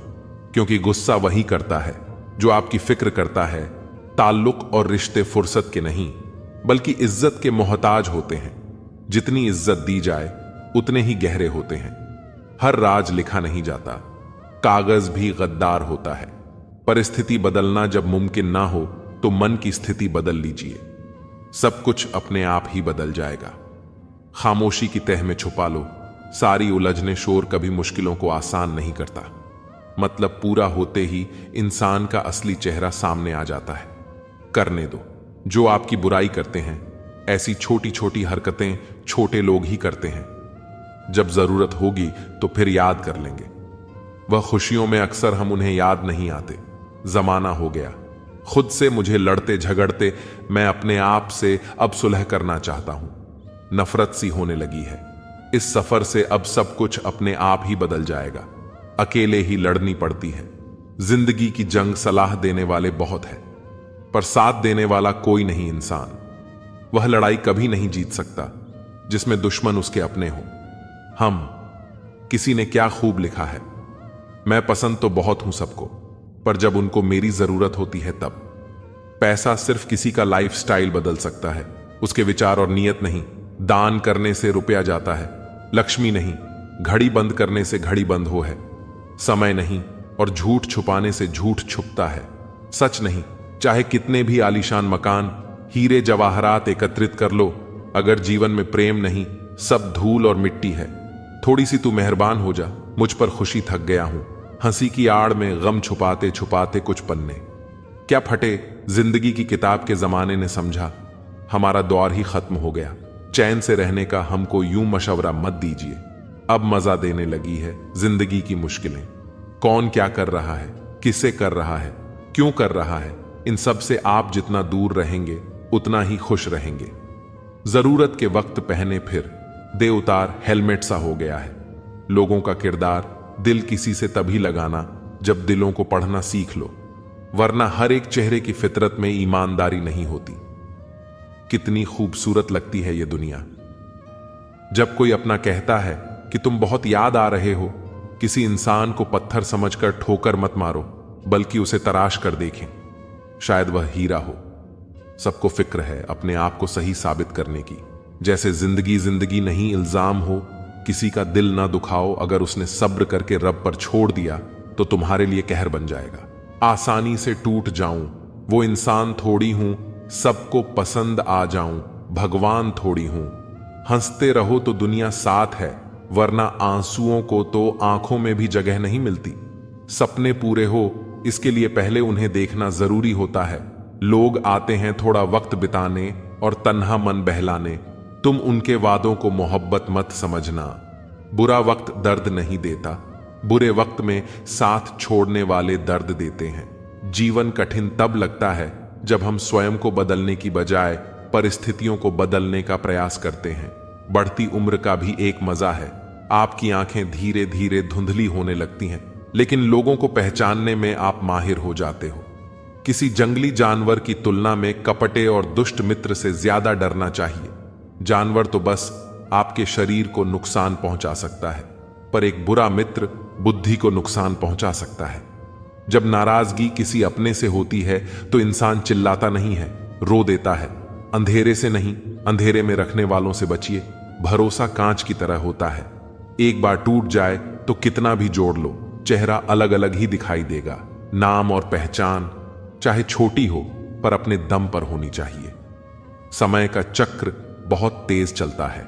क्योंकि गुस्सा वही करता है जो आपकी फिक्र करता है। ताल्लुक और रिश्ते फुर्सत के नहीं बल्कि इज्जत के मोहताज होते हैं। जितनी इज्जत दी जाए उतने ही गहरे होते हैं। हर राज लिखा नहीं जाता, कागज भी गद्दार होता है। परिस्थिति बदलना जब मुमकिन ना हो तो मन की स्थिति बदल लीजिए। सब कुछ अपने आप ही बदल जाएगा। खामोशी की तह में छुपा लो। सारी उलझने शोर कभी मुश्किलों को आसान नहीं करता। मतलब पूरा होते ही इंसान का असली चेहरा सामने आ जाता है। करने दो। जो आपकी बुराई करते हैं, ऐसी छोटी छोटी हरकतें छोटे लोग ही करते हैं। जब जरूरत होगी तो फिर याद कर लेंगे। वह खुशियों में अक्सर हम उन्हें याद नहीं आते। जमाना हो गया खुद से मुझे लड़ते झगड़ते। मैं अपने आप से अब सुलह करना चाहता हूं। नफरत सी होने लगी है। इस सफर से अब सब कुछ अपने आप ही बदल जाएगा। अकेले ही लड़नी पड़ती है। जिंदगी की जंग सलाह देने वाले बहुत है, पर साथ देने वाला कोई नहीं इंसान। वह लड़ाई कभी नहीं जीत सकता जिसमें दुश्मन उसके अपने हो। हम किसी ने क्या खूब लिखा है, मैं पसंद तो बहुत हूं सबको, पर जब उनको मेरी जरूरत होती है तब। पैसा सिर्फ किसी का लाइफस्टाइल बदल सकता है, उसके विचार और नीयत नहीं। दान करने से रुपया जाता है, लक्ष्मी नहीं। घड़ी बंद करने से घड़ी बंद हो है, समय नहीं। और झूठ छुपाने से झूठ छुपता है, सच नहीं। चाहे कितने भी आलीशान मकान, हीरे जवाहरात एकत्रित कर लो, अगर जीवन में प्रेम नहीं, सब धूल और मिट्टी है। थोड़ी सी तू मेहरबान हो जा, मुझ पर खुशी थक गया हूं। हंसी की आड़ में गम छुपाते छुपाते कुछ पन्ने। क्या फटे जिंदगी की किताब के जमाने ने समझा, हमारा दौर ही खत्म हो गया। चैन से रहने का हमको यूं मशवरा मत दीजिए। अब मजा देने लगी है जिंदगी की मुश्किलें। कौन क्या कर रहा है, किसे कर रहा है, क्यों कर रहा है, इन सब से आप जितना दूर रहेंगे उतना ही खुश रहेंगे। जरूरत के वक्त पहने फिर दे उतार हेलमेट सा हो गया है। लोगों का किरदार दिल किसी से तभी लगाना जब दिलों को पढ़ना सीख लो, वरना हर एक चेहरे की फितरत में ईमानदारी नहीं होती। कितनी खूबसूरत लगती है ये दुनिया जब कोई अपना कहता है कि तुम बहुत याद आ रहे हो। किसी इंसान को पत्थर समझकर ठोकर मत मारो, बल्कि उसे तराश कर देखें, शायद वह हीरा हो। सबको फिक्र है अपने आप को सही साबित करने की। जैसे जिंदगी जिंदगी नहीं इल्जाम हो। किसी का दिल ना दुखाओ, अगर उसने सब्र करके रब पर छोड़ दिया तो तुम्हारे लिए कहर बन जाएगा। आसानी से टूट जाऊं वो इंसान थोड़ी हूं, सबको पसंद आ जाऊं भगवान थोड़ी हूं। हंसते रहो तो दुनिया साथ है, वरना आंसुओं को तो आंखों में भी जगह नहीं मिलती। सपने पूरे हो इसके लिए पहले उन्हें देखना जरूरी होता है। लोग आते हैं थोड़ा वक्त बिताने और तन्हा मन बहलाने। तुम उनके वादों को मोहब्बत मत समझना। बुरा वक्त दर्द नहीं देता, बुरे वक्त में साथ छोड़ने वाले दर्द देते हैं। जीवन कठिन तब लगता है जब हम स्वयं को बदलने की बजाय परिस्थितियों को बदलने का प्रयास करते हैं। बढ़ती उम्र का भी एक मजा है। आपकी आंखें धीरे धीरे धुंधली होने लगती हैं, लेकिन लोगों को पहचानने में आप माहिर हो जाते हो। किसी जंगली जानवर की तुलना में कपटे और दुष्ट मित्र से ज्यादा डरना चाहिए। जानवर तो बस आपके शरीर को नुकसान पहुंचा सकता है, पर एक बुरा मित्र बुद्धि को नुकसान पहुंचा सकता है। जब नाराजगी किसी अपने से होती है तो इंसान चिल्लाता नहीं है, रो देता है। अंधेरे से नहीं, अंधेरे में रखने वालों से बचिए। भरोसा कांच की तरह होता है, एक बार टूट जाए तो कितना भी जोड़ लो, चेहरा अलग अलग ही दिखाई देगा। नाम और पहचान चाहे छोटी हो पर अपने दम पर होनी चाहिए। समय का चक्र बहुत तेज चलता है,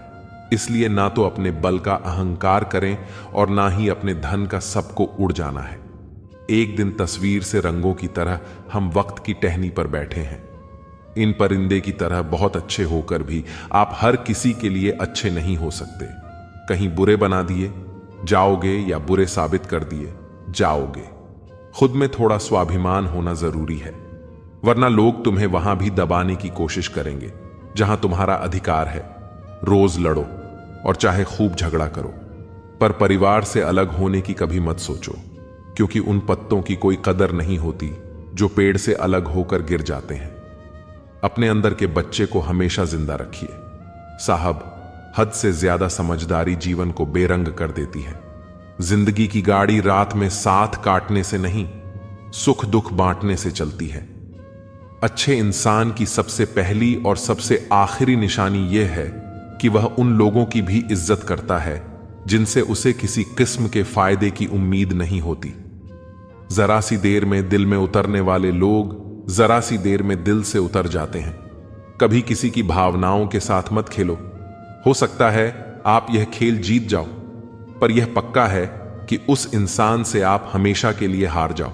इसलिए ना तो अपने बल का अहंकार करें और ना ही अपने धन का सबको उड़ जाना है। एक दिन तस्वीर से रंगों की तरह हम वक्त की टहनी पर बैठे हैं। इन परिंदे की तरह बहुत अच्छे होकर भी आप हर किसी के लिए अच्छे नहीं हो सकते। कहीं बुरे बना दिए जाओगे या बुरे साबित कर दिए जाओगे। खुद में थोड़ा स्वाभिमान होना जरूरी है, वरना लोग तुम्हें वहां भी दबाने की कोशिश करेंगे जहां तुम्हारा अधिकार है। रोज लड़ो और चाहे खूब झगड़ा करो, पर परिवार से अलग होने की कभी मत सोचो, क्योंकि उन पत्तों की कोई कदर नहीं होती जो पेड़ से अलग होकर गिर जाते हैं। अपने अंदर के बच्चे को हमेशा जिंदा रखिए। साहब, हद से ज्यादा समझदारी जीवन को बेरंग कर देती है। जिंदगी की गाड़ी रात में साथ काटने से नहीं, सुख दुख बांटने से चलती है। अच्छे इंसान की सबसे पहली और सबसे आखिरी निशानी यह है कि वह उन लोगों की भी इज्जत करता है जिनसे उसे किसी किस्म के फायदे की उम्मीद नहीं होती। जरा सी देर में दिल में उतरने वाले लोग जरा सी देर में दिल से उतर जाते हैं। कभी किसी की भावनाओं के साथ मत खेलो। हो सकता है आप यह खेल जीत जाओ, पर यह पक्का है कि उस इंसान से आप हमेशा के लिए हार जाओ।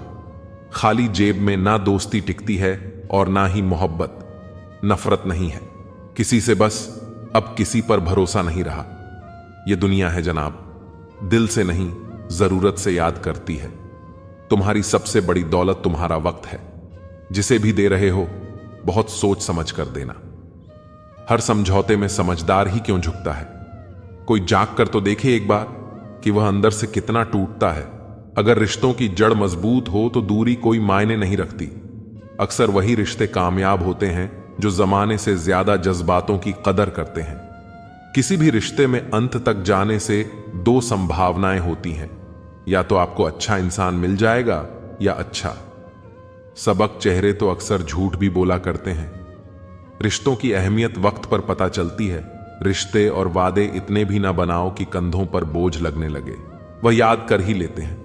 खाली जेब में ना दोस्ती टिकती है और ना ही मोहब्बत। नफरत नहीं है किसी से, बस अब किसी पर भरोसा नहीं रहा। यह दुनिया है जनाब, दिल से नहीं जरूरत से याद करती है। तुम्हारी सबसे बड़ी दौलत तुम्हारा वक्त है। जिसे भी दे रहे हो बहुत सोच समझ कर देना। हर समझौते में समझदार ही क्यों झुकता है? कोई जाग कर तो देखे एक बार कि वह अंदर से कितना टूटता है। अगर रिश्तों की जड़ मजबूत हो तो दूरी कोई मायने नहीं रखती। अक्सर वही रिश्ते कामयाब होते हैं जो जमाने से ज्यादा जज्बातों की कदर करते हैं। किसी भी रिश्ते में अंत तक जाने से दो संभावनाएं होती हैं, या तो आपको अच्छा इंसान मिल जाएगा या अच्छा। सबक चेहरे तो अक्सर झूठ भी बोला करते हैं। रिश्तों की अहमियत वक्त पर पता चलती है। रिश्ते और वादे इतने भी ना बनाओ कि कंधों पर बोझ लगने लगे। वह याद कर ही लेते हैं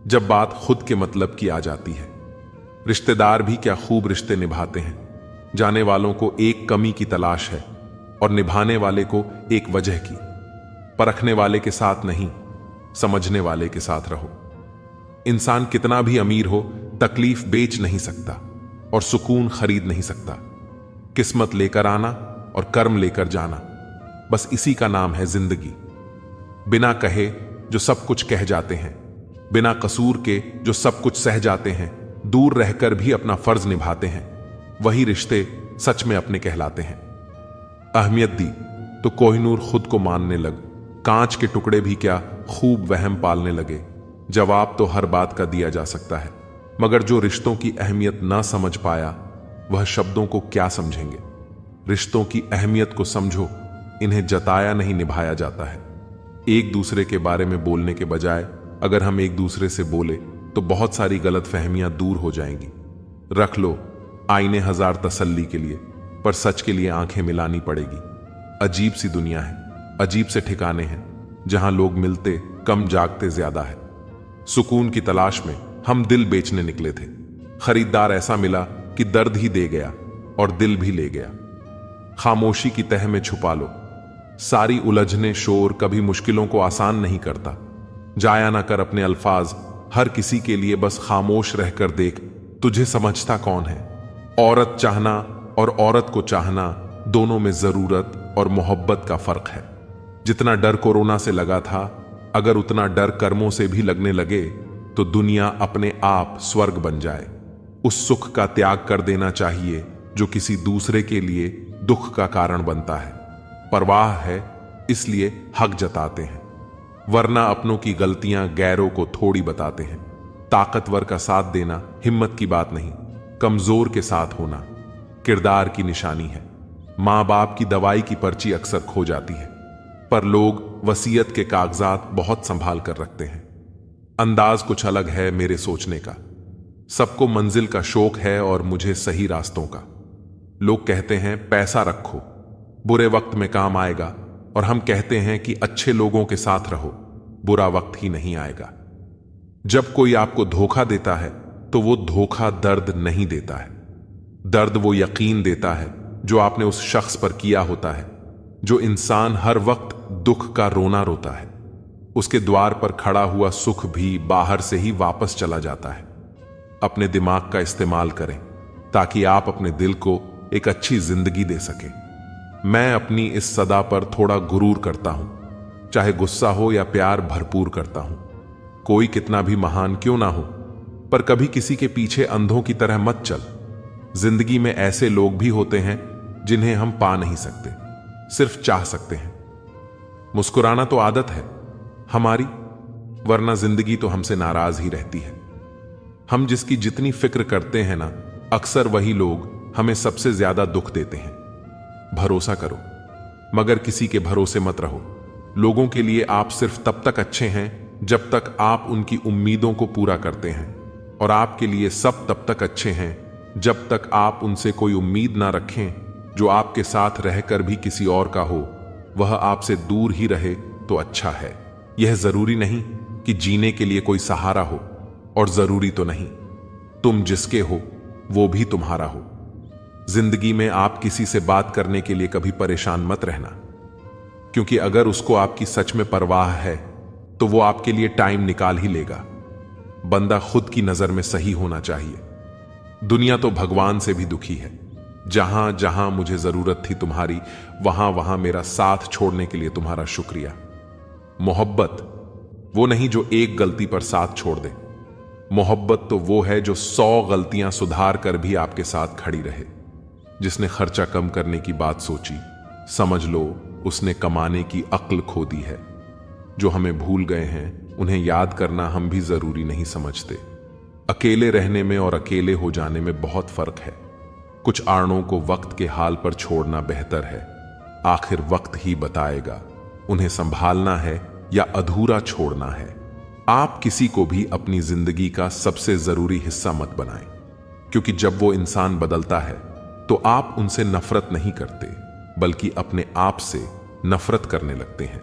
जब बात खुद के मतलब की आ जाती है। रिश्तेदार भी क्या खूब रिश्ते निभाते हैं। जाने वालों को एक कमी की तलाश है और निभाने वाले को एक वजह की। परखने वाले के साथ नहीं, समझने वाले के साथ रहो। इंसान कितना भी अमीर हो, तकलीफ बेच नहीं सकता और सुकून खरीद नहीं सकता। किस्मत लेकर आना और कर्म लेकर जाना, बस इसी का नाम है जिंदगी। बिना कहे जो सब कुछ कह जाते हैं, बिना कसूर के जो सब कुछ सह जाते हैं, दूर रहकर भी अपना फर्ज निभाते हैं, वही रिश्ते सच में अपने कहलाते हैं। अहमियत दी तो कोहिनूर खुद को मानने लग। कांच के टुकड़े भी क्या खूब वहम पालने लगे। जवाब तो हर बात का दिया जा सकता है, मगर जो रिश्तों की अहमियत ना समझ पाया वह शब्दों को क्या समझेंगे। रिश्तों की अहमियत को समझो, इन्हें जताया नहीं निभाया जाता है। एक दूसरे के बारे में बोलने के बजाय अगर हम एक दूसरे से बोले तो बहुत सारी गलत फहमियां दूर हो जाएंगी। रख लो आईने हजार तसल्ली के लिए, पर सच के लिए आंखें मिलानी पड़ेगी। अजीब सी दुनिया है, अजीब से ठिकाने हैं जहां लोग मिलते कम जागते ज्यादा है। सुकून की तलाश में हम दिल बेचने निकले थे। खरीदार ऐसा मिला कि दर्द ही दे गया और दिल भी ले गया। खामोशी की तह में छुपा लो। सारी उलझने शोर कभी मुश्किलों को आसान नहीं करता। जाया ना कर अपने अल्फाज हर किसी के लिए, बस खामोश रहकर देख तुझे समझता कौन है। औरत चाहना और औरत को चाहना, दोनों में जरूरत और मोहब्बत का फर्क है। जितना डर कोरोना से लगा था, अगर उतना डर कर्मों से भी लगने लगे तो दुनिया अपने आप स्वर्ग बन जाए। उस सुख का त्याग कर देना चाहिए जो किसी दूसरे के लिए दुख का कारण बनता है। परवाह है इसलिए हक जताते हैं, वरना अपनों की गलतियां गैरों को थोड़ी बताते हैं। ताकतवर का साथ देना हिम्मत की बात नहीं, कमजोर के साथ होना किरदार की निशानी है। मां बाप की दवाई की पर्ची अक्सर खो जाती है, पर लोग वसीयत के कागजात बहुत संभाल कर रखते हैं। अंदाज कुछ अलग है मेरे सोचने का। सबको मंजिल का शौक है और मुझे सही रास्तों का। लोग कहते हैं पैसा रखो, बुरे वक्त में काम आएगा, और हम कहते हैं कि अच्छे लोगों के साथ रहो, बुरा वक्त ही नहीं आएगा। जब कोई आपको धोखा देता है तो वो धोखा दर्द नहीं देता है। दर्द वो यकीन देता है जो आपने उस शख्स पर किया होता है। जो इंसान हर वक्त दुख का रोना रोता है, उसके द्वार पर खड़ा हुआ सुख भी बाहर से ही वापस चला जाता है। अपने दिमाग का इस्तेमाल करें ताकि आप अपने दिल को एक अच्छी जिंदगी दे सकें। मैं अपनी इस सदा पर थोड़ा गुरूर करता हूं, चाहे गुस्सा हो या प्यार भरपूर करता हूं। कोई कितना भी महान क्यों ना हो, पर कभी किसी के पीछे अंधों की तरह मत चल। जिंदगी में ऐसे लोग भी होते हैं जिन्हें हम पा नहीं सकते, सिर्फ चाह सकते हैं। मुस्कुराना तो आदत है हमारी, वरना जिंदगी तो हमसे नाराज ही रहती है। हम जिसकी जितनी फिक्र करते हैं ना, अक्सर वही लोग हमें सबसे ज्यादा दुख देते हैं। भरोसा करो, मगर किसी के भरोसे मत रहो। लोगों के लिए आप सिर्फ तब तक अच्छे हैं जब तक आप उनकी उम्मीदों को पूरा करते हैं, और आपके लिए सब तब तक अच्छे हैं जब तक आप उनसे कोई उम्मीद ना रखें। जो आपके साथ रहकर भी किसी और का हो, वह आपसे दूर ही रहे तो अच्छा है। यह जरूरी नहीं कि जीने के लिए कोई सहारा हो, और जरूरी तो नहीं तुम जिसके हो वो भी तुम्हारा हो। जिंदगी में आप किसी से बात करने के लिए कभी परेशान मत रहना, क्योंकि अगर उसको आपकी सच में परवाह है तो वो आपके लिए टाइम निकाल ही लेगा। बंदा खुद की नजर में सही होना चाहिए। दुनिया तो भगवान से भी दुखी है। जहां जहां मुझे जरूरत थी तुम्हारी, वहां वहां मेरा साथ छोड़ने के लिए तुम्हारा शुक्रिया। मोहब्बत वो नहीं जो एक गलती पर साथ छोड़ दे। मोहब्बत तो वो है जो 100 गलतियां सुधार कर भी आपके साथ खड़ी रहे। जिसने खर्चा कम करने की बात सोची, समझ लो उसने कमाने की अक्ल खो दी है। जो हमें भूल गए हैं उन्हें याद करना हम भी जरूरी नहीं समझते। अकेले रहने में और अकेले हो जाने में बहुत फर्क है। कुछ आड़ों को वक्त के हाल पर छोड़ना बेहतर है। आखिर वक्त ही बताएगा उन्हें संभालना है या अधूरा छोड़ना है। आप किसी को भी अपनी जिंदगी का सबसे जरूरी हिस्सा मत बनाएं, क्योंकि जब वो इंसान बदलता है तो आप उनसे नफरत नहीं करते, बल्कि अपने आप से नफरत करने लगते हैं।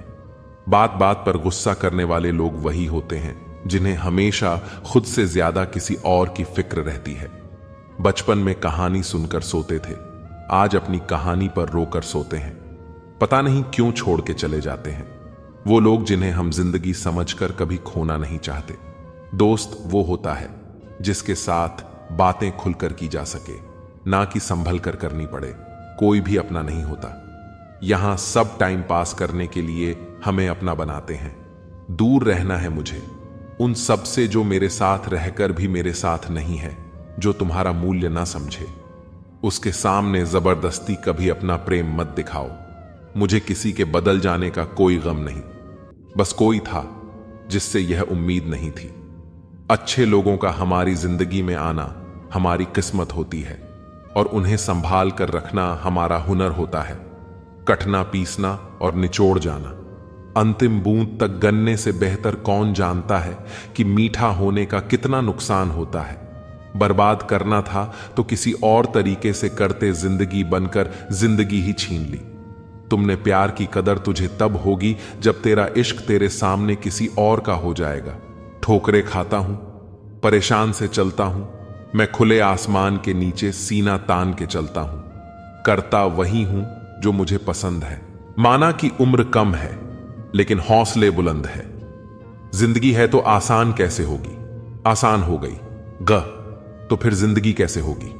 बात बात पर गुस्सा करने वाले लोग वही होते हैं जिन्हें हमेशा खुद से ज्यादा किसी और की फिक्र रहती है। बचपन में कहानी सुनकर सोते थे, आज अपनी कहानी पर रोकर सोते हैं। पता नहीं क्यों छोड़ के चले जाते हैं वो लोग जिन्हें हम जिंदगी समझकर कभी खोना नहीं चाहते। दोस्त वो होता है जिसके साथ बातें खुलकर की जा सके, ना कि संभल कर करनी पड़े। कोई भी अपना नहीं होता। यहां सब टाइम पास करने के लिए हमें अपना बनाते हैं। दूर रहना है मुझे उन सब से जो मेरे साथ रहकर भी मेरे साथ नहीं है, जो तुम्हारा मूल्य ना समझे। उसके सामने जबरदस्ती कभी अपना प्रेम मत दिखाओ। मुझे किसी के बदल जाने का कोई गम नहीं, बस कोई था जिससे यह उम्मीद नहीं थी। अच्छे लोगों का हमारी जिंदगी में आना हमारी किस्मत होती है, और उन्हें संभाल कर रखना हमारा हुनर होता है। कटना, पीसना और निचोड़ जाना, अंतिम बूंद तक गन्ने से बेहतर कौन जानता है कि मीठा होने का कितना नुकसान होता है। बर्बाद करना था तो किसी और तरीके से करते, जिंदगी बनकर जिंदगी ही छीन ली। तुमने प्यार की कदर तुझे तब होगी जब तेरा इश्क तेरे सामने किसी और का हो जाएगा। ठोकरे खाता हूं, परेशान से चलता हूं, मैं खुले आसमान के नीचे सीना तान के चलता हूं। करता वही हूं जो मुझे पसंद है। माना कि उम्र कम है लेकिन हौसले बुलंद है। जिंदगी है तो आसान कैसे होगी? आसान हो गई तो फिर जिंदगी कैसे होगी?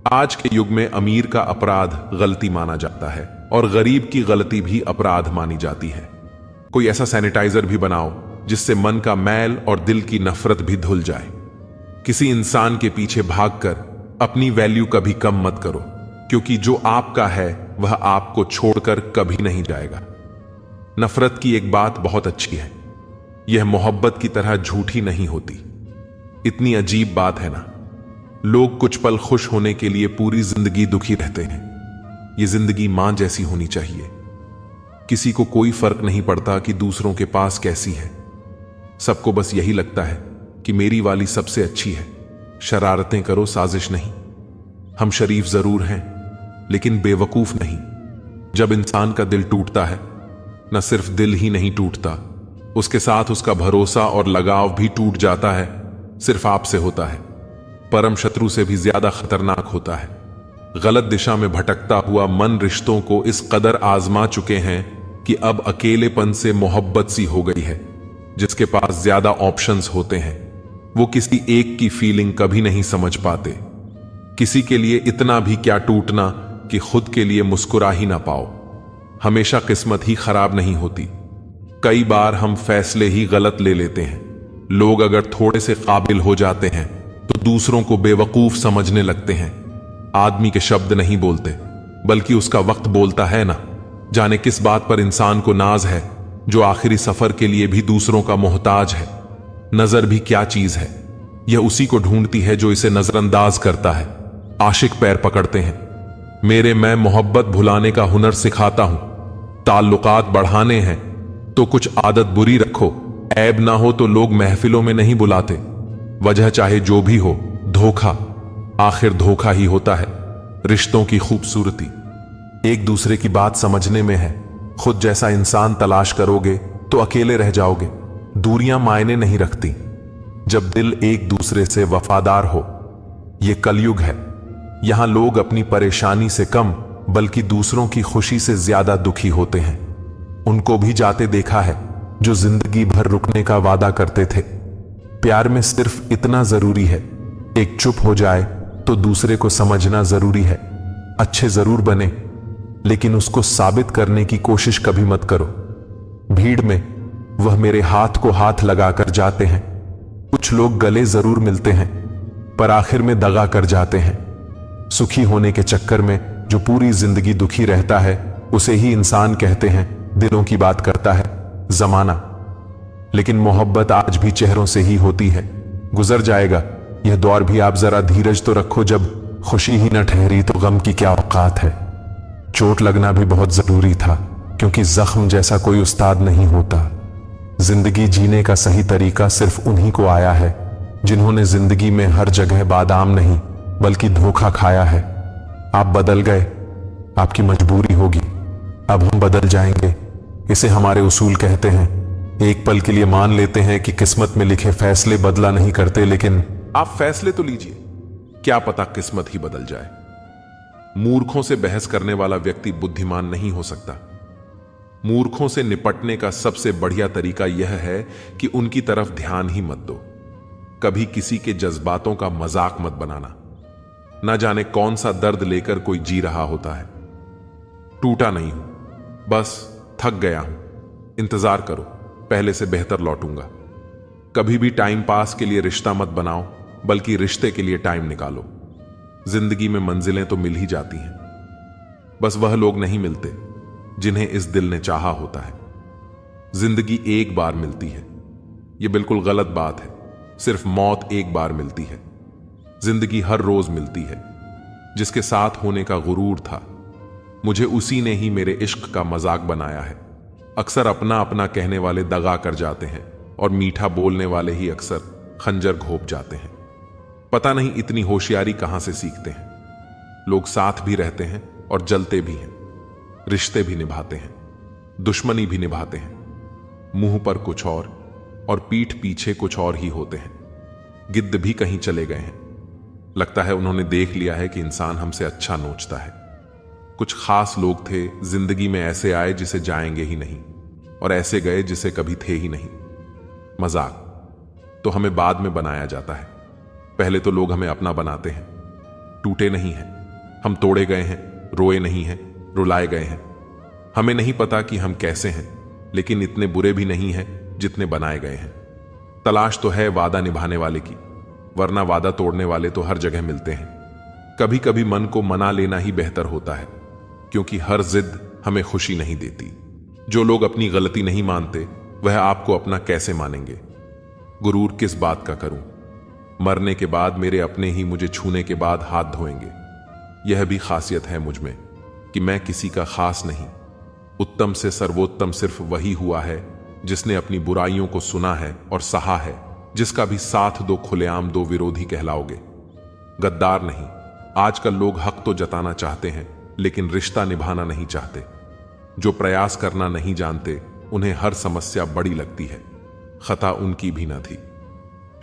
आज के युग में अमीर का अपराध गलती माना जाता है और गरीब की गलती भी अपराध मानी जाती है। कोई ऐसा सैनिटाइजर भी बनाओ जिससे मन का मैल और दिल की नफरत भी धुल जाए। किसी इंसान के पीछे भागकर अपनी वैल्यू कभी कम मत करो, क्योंकि जो आपका है वह आपको छोड़कर कभी नहीं जाएगा। नफरत की एक बात बहुत अच्छी है, यह मोहब्बत की तरह झूठी नहीं होती। इतनी अजीब बात है ना, लोग कुछ पल खुश होने के लिए पूरी जिंदगी दुखी रहते हैं। यह जिंदगी मां जैसी होनी चाहिए। किसी को कोई फर्क नहीं पड़ता कि दूसरों के पास कैसी है। सबको बस यही लगता है कि मेरी वाली सबसे अच्छी है। शरारतें करो, साजिश नहीं। हम शरीफ जरूर हैं लेकिन बेवकूफ नहीं। जब इंसान का दिल टूटता है, न सिर्फ दिल ही नहीं टूटता, उसके साथ उसका भरोसा और लगाव भी टूट जाता है। सिर्फ आपसे होता है। परम शत्रु से भी ज्यादा खतरनाक होता है। गलत दिशा में भटकता हुआ मन रिश्तों को इस कदर आजमा चुके हैं कि अब अकेलेपन से मोहब्बत सी हो गई है। जिसके पास ज्यादा ऑप्शंस होते हैं वो किसी एक की फीलिंग कभी नहीं समझ पाते। किसी के लिए इतना भी क्या टूटना कि खुद के लिए मुस्कुरा ही ना पाओ। हमेशा किस्मत ही खराब नहीं होती, कई बार हम फैसले ही गलत ले लेते हैं। लोग अगर थोड़े से काबिल हो जाते हैं तो दूसरों को बेवकूफ समझने लगते हैं। आदमी के शब्द नहीं बोलते बल्कि उसका वक्त बोलता है ना। जाने किस बात पर इंसान को नाज है जो आखिरी सफर के लिए भी दूसरों का मोहताज है। नजर भी क्या चीज है, यह उसी को ढूंढती है जो इसे नजरअंदाज करता है। आशिक पैर पकड़ते हैं। मैं मोहब्बत भुलाने का हुनर सिखाता हूं। ताल्लुकात बढ़ाने हैं तो कुछ आदत बुरी रखो। ऐब ना हो तो लोग महफिलों में नहीं बुलाते। वजह चाहे जो भी हो, धोखा आखिर धोखा ही होता है। रिश्तों की खूबसूरती एक दूसरे की बात समझने में है। खुद जैसा इंसान तलाश करोगे तो अकेले रह जाओगे। दूरियां मायने नहीं रखती जब दिल एक दूसरे से वफादार हो। यह कलयुग है, यहां लोग अपनी परेशानी से कम बल्कि दूसरों की खुशी से ज्यादा दुखी होते हैं। उनको भी जाते देखा है जो जिंदगी भर रुकने का वादा करते थे। प्यार में सिर्फ इतना जरूरी है, एक चुप हो जाए तो दूसरे को समझना जरूरी है। अच्छे जरूर बने लेकिन उसको साबित करने की कोशिश कभी मत करो। भीड़ में वह मेरे हाथ को हाथ लगाकर जाते हैं। कुछ लोग गले जरूर मिलते हैं पर आखिर में दगा कर जाते हैं। सुखी होने के चक्कर में जो पूरी जिंदगी दुखी रहता है उसे ही इंसान कहते हैं। दिलों की बात करता है जमाना, लेकिन मोहब्बत आज भी चेहरों से ही होती है। गुजर जाएगा यह दौर भी, आप जरा धीरज तो रखो। जब खुशी ही न ठहरी तो गम की क्या औकात है। चोट लगना भी बहुत जरूरी था क्योंकि जख्म जैसा कोई उस्ताद नहीं होता। जिंदगी जीने का सही तरीका सिर्फ उन्हीं को आया है जिन्होंने जिंदगी में हर जगह बादाम नहीं बल्कि धोखा खाया है। आप बदल गए, आपकी मजबूरी होगी, अब हम बदल जाएंगे। इसे हमारे उसूल कहते हैं। एक पल के लिए मान लेते हैं कि किस्मत में लिखे फैसले बदला नहीं करते, लेकिन आप फैसले तो लीजिए, क्या पता किस्मत ही बदल जाए। मूर्खों से बहस करने वाला व्यक्ति बुद्धिमान नहीं हो सकता। मूर्खों से निपटने का सबसे बढ़िया तरीका यह है कि उनकी तरफ ध्यान ही मत दो। कभी किसी के जज्बातों का मजाक मत बनाना। ना जाने कौन सा दर्द लेकर कोई जी रहा होता है। टूटा नहीं हूं, बस थक गया हूं। इंतजार करो, पहले से बेहतर लौटूंगा। कभी भी टाइम पास के लिए रिश्ता मत बनाओ बल्कि रिश्ते के लिए टाइम निकालो। जिंदगी में मंजिलें तो मिल ही जाती हैं, बस वह लोग नहीं मिलते जिन्हें इस दिल ने चाहा होता है। जिंदगी एक बार मिलती है, यह बिल्कुल गलत बात है। सिर्फ मौत एक बार मिलती है। जिंदगी हर रोज मिलती है। जिसके साथ होने का गुरूर था, मुझे उसी ने ही मेरे इश्क का मजाक बनाया है। अक्सर अपना अपना कहने वाले दगा कर जाते हैं और मीठा बोलने वाले ही अक्सर खंजर घोंप जाते हैं। पता नहीं इतनी होशियारी कहां से सीखते हैं। लोग साथ भी रहते हैं और जलते भी हैं। रिश्ते भी निभाते हैं, दुश्मनी भी निभाते हैं। मुंह पर कुछ और पीठ पीछे कुछ और ही होते हैं। गिद्ध भी कहीं चले गए हैं। लगता है उन्होंने देख लिया है कि इंसान हमसे अच्छा नोचता है। कुछ खास लोग थे जिंदगी में, ऐसे आए जिसे जाएंगे ही नहीं और ऐसे गए जिसे कभी थे ही नहीं। मजाक तो हमें बाद में बनाया जाता है, पहले तो लोग हमें अपना बनाते हैं। टूटे नहीं हैं, हम तोड़े गए हैं। रोए नहीं हैं, रुलाए गए हैं। हमें नहीं पता कि हम कैसे हैं, लेकिन इतने बुरे भी नहीं हैं जितने बनाए गए हैं। तलाश तो है वादा निभाने वाले की, वरना वादा तोड़ने वाले तो हर जगह मिलते हैं। कभी कभी मन को मना लेना ही बेहतर होता है, क्योंकि हर जिद हमें खुशी नहीं देती। जो लोग अपनी गलती नहीं मानते वह आपको अपना कैसे मानेंगे। गुरूर किस बात का करूं, मरने के बाद मेरे अपने ही मुझे छूने के बाद हाथ धोएंगे। यह भी खासियत है मुझ में कि मैं किसी का खास नहीं। उत्तम से सर्वोत्तम सिर्फ वही हुआ है जिसने अपनी बुराइयों को सुना है और सहा है। जिसका भी साथ दो खुलेआम दो विरोधी कहलाओगे, गद्दार नहीं। आजकल लोग हक तो जताना चाहते हैं लेकिन रिश्ता निभाना नहीं चाहते। जो प्रयास करना नहीं जानते उन्हें हर समस्या बड़ी लगती है। खता उनकी भी न थी,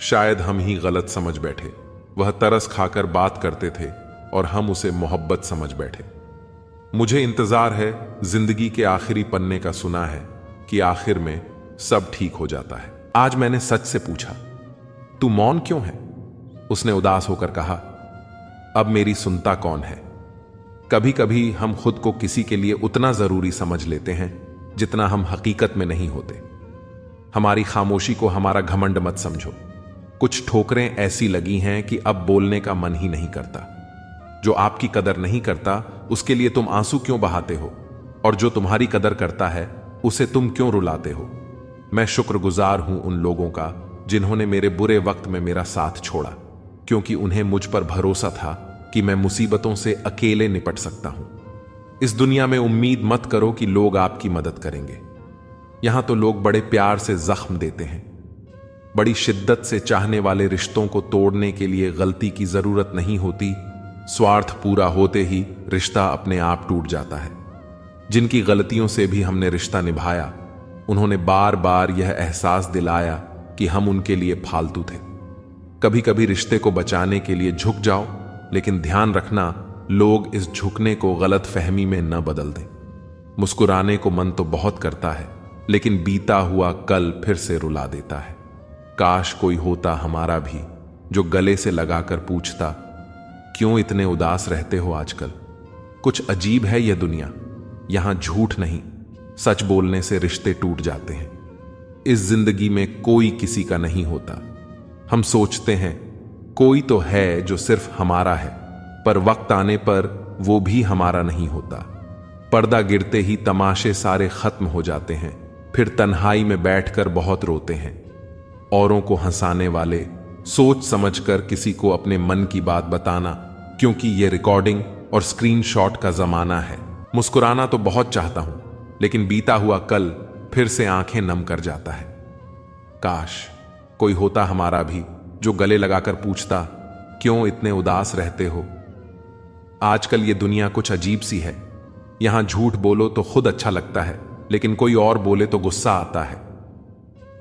शायद हम ही गलत समझ बैठे। वह तरस खाकर बात करते थे और हम उसे मोहब्बत समझ बैठे। मुझे इंतजार है जिंदगी के आखिरी पन्ने का, सुना है कि आखिर में सब ठीक हो जाता है। आज मैंने सच से पूछा, तू मौन क्यों है? उसने उदास होकर कहा, अब मेरी सुनता कौन है? कभी कभी हम खुद को किसी के लिए उतना जरूरी समझ लेते हैं जितना हम हकीकत में नहीं होते। हमारी खामोशी को हमारा घमंड मत समझो। कुछ ठोकरें ऐसी लगी हैं कि अब बोलने का मन ही नहीं करता। जो आपकी कदर नहीं करता उसके लिए तुम आंसू क्यों बहाते हो, और जो तुम्हारी कदर करता है उसे तुम क्यों रुलाते हो? मैं शुक्रगुजार हूं उन लोगों का जिन्होंने मेरे बुरे वक्त में मेरा साथ छोड़ा, क्योंकि उन्हें मुझ पर भरोसा था कि मैं मुसीबतों से अकेले निपट सकता हूं। इस दुनिया में उम्मीद मत करो कि लोग आपकी मदद करेंगे। यहां तो लोग बड़े प्यार से जख्म देते हैं। बड़ी शिद्दत से चाहने वाले रिश्तों को तोड़ने के लिए गलती की जरूरत नहीं होती, स्वार्थ पूरा होते ही रिश्ता अपने आप टूट जाता है। जिनकी गलतियों से भी हमने रिश्ता निभाया, उन्होंने बार बार यह एहसास दिलाया कि हम उनके लिए फालतू थे। कभी कभी रिश्ते को बचाने के लिए झुक जाओ, लेकिन ध्यान रखना लोग इस झुकने को गलत फहमी में न बदल दें। मुस्कुराने को मन तो बहुत करता है, लेकिन बीता हुआ कल फिर से रुला देता है। काश कोई होता हमारा भी जो गले से लगाकर पूछता, क्यों इतने उदास रहते हो आजकल। कुछ अजीब है यह दुनिया, यहां झूठ नहीं, सच बोलने से रिश्ते टूट जाते हैं। इस जिंदगी में कोई किसी का नहीं होता। हम सोचते हैं कोई तो है जो सिर्फ हमारा है, पर वक्त आने पर वो भी हमारा नहीं होता। पर्दा गिरते ही तमाशे सारे खत्म हो जाते हैं, फिर तन्हाई में बैठकर बहुत रोते हैं। औरों को हंसाने वाले, सोच समझकर किसी को अपने मन की बात बताना, क्योंकि ये रिकॉर्डिंग और स्क्रीनशॉट का जमाना है। मुस्कुराना तो बहुत चाहता हूं, लेकिन बीता हुआ कल फिर से आंखें नम कर जाता है। काश कोई होता हमारा भी जो गले लगाकर पूछता, क्यों इतने उदास रहते हो। आजकल ये दुनिया कुछ अजीब सी है। यहां झूठ बोलो तो खुद अच्छा लगता है, लेकिन कोई और बोले तो गुस्सा आता है।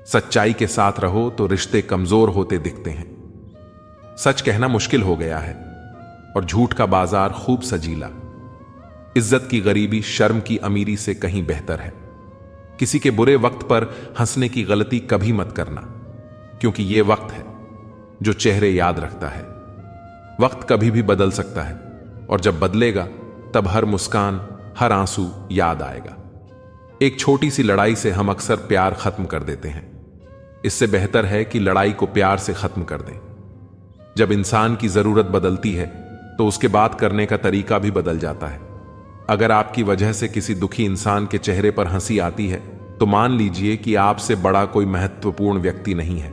सच्चाई के साथ रहो तो रिश्ते कमजोर होते दिखते हैं। सच कहना मुश्किल हो गया है और झूठ का बाजार खूब सजीला। इज्जत की गरीबी शर्म की अमीरी से कहीं बेहतर है। किसी के बुरे वक्त पर हंसने की गलती कभी मत करना, क्योंकि यह वक्त है जो चेहरे याद रखता है। वक्त कभी भी बदल सकता है, और जब बदलेगा तब हर मुस्कान, हर आंसू याद आएगा। एक छोटी सी लड़ाई से हम अक्सर प्यार खत्म कर देते हैं। इससे बेहतर है कि लड़ाई को प्यार से खत्म कर दें। जब इंसान की जरूरत बदलती है तो उसके बात करने का तरीका भी बदल जाता है। अगर आपकी वजह से किसी दुखी इंसान के चेहरे पर हंसी आती है, तो मान लीजिए कि आपसे बड़ा कोई महत्वपूर्ण व्यक्ति नहीं है।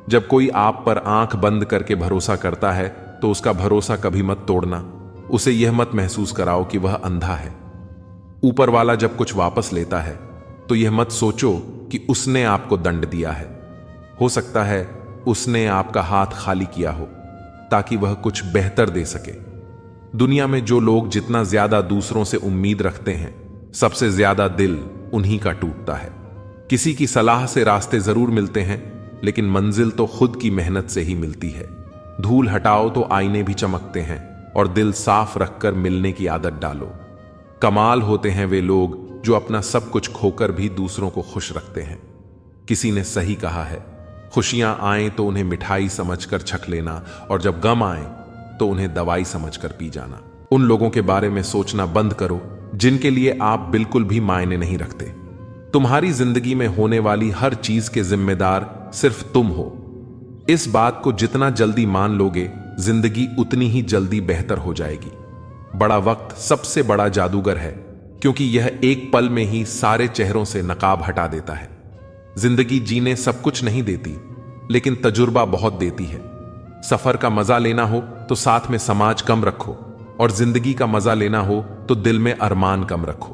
जब कोई आप पर आंख बंद करके भरोसा करता है, तो उसका भरोसा कभी मत तोड़ना। उसे यह मत महसूस कराओ कि वह अंधा है। ऊपर वाला जब कुछ वापस लेता है, तो यह मत सोचो कि उसने आपको दंड दिया है। हो सकता है उसने आपका हाथ खाली किया हो, ताकि वह कुछ बेहतर दे सके। दुनिया में जो लोग जितना ज्यादा दूसरों से उम्मीद रखते हैं, सबसे ज्यादा दिल उन्हीं का टूटता है। किसी की सलाह से रास्ते जरूर मिलते हैं, लेकिन मंजिल तो खुद की मेहनत से ही मिलती है। धूल हटाओ तो आईने भी चमकते हैं, और दिल साफ रखकर मिलने की आदत डालो। कमाल होते हैं वे लोग जो अपना सब कुछ खोकर भी दूसरों को खुश रखते हैं। किसी ने सही कहा है, खुशियां आए तो उन्हें मिठाई समझकर छक लेना, और जब गम आए तो उन्हें दवाई समझकर पी जाना। उन लोगों के बारे में सोचना बंद करो जिनके लिए आप बिल्कुल भी मायने नहीं रखते। तुम्हारी जिंदगी में होने वाली हर चीज के जिम्मेदार सिर्फ तुम हो। इस बात को जितना जल्दी मान लोगे, जिंदगी उतनी ही जल्दी बेहतर हो जाएगी। बड़ा वक्त सबसे बड़ा जादूगर है, क्योंकि यह एक पल में ही सारे चेहरों से नकाब हटा देता है। जिंदगी जीने सब कुछ नहीं देती, लेकिन तजुर्बा बहुत देती है। सफर का मजा लेना हो तो साथ में समाज कम रखो, और जिंदगी का मजा लेना हो तो दिल में अरमान कम रखो।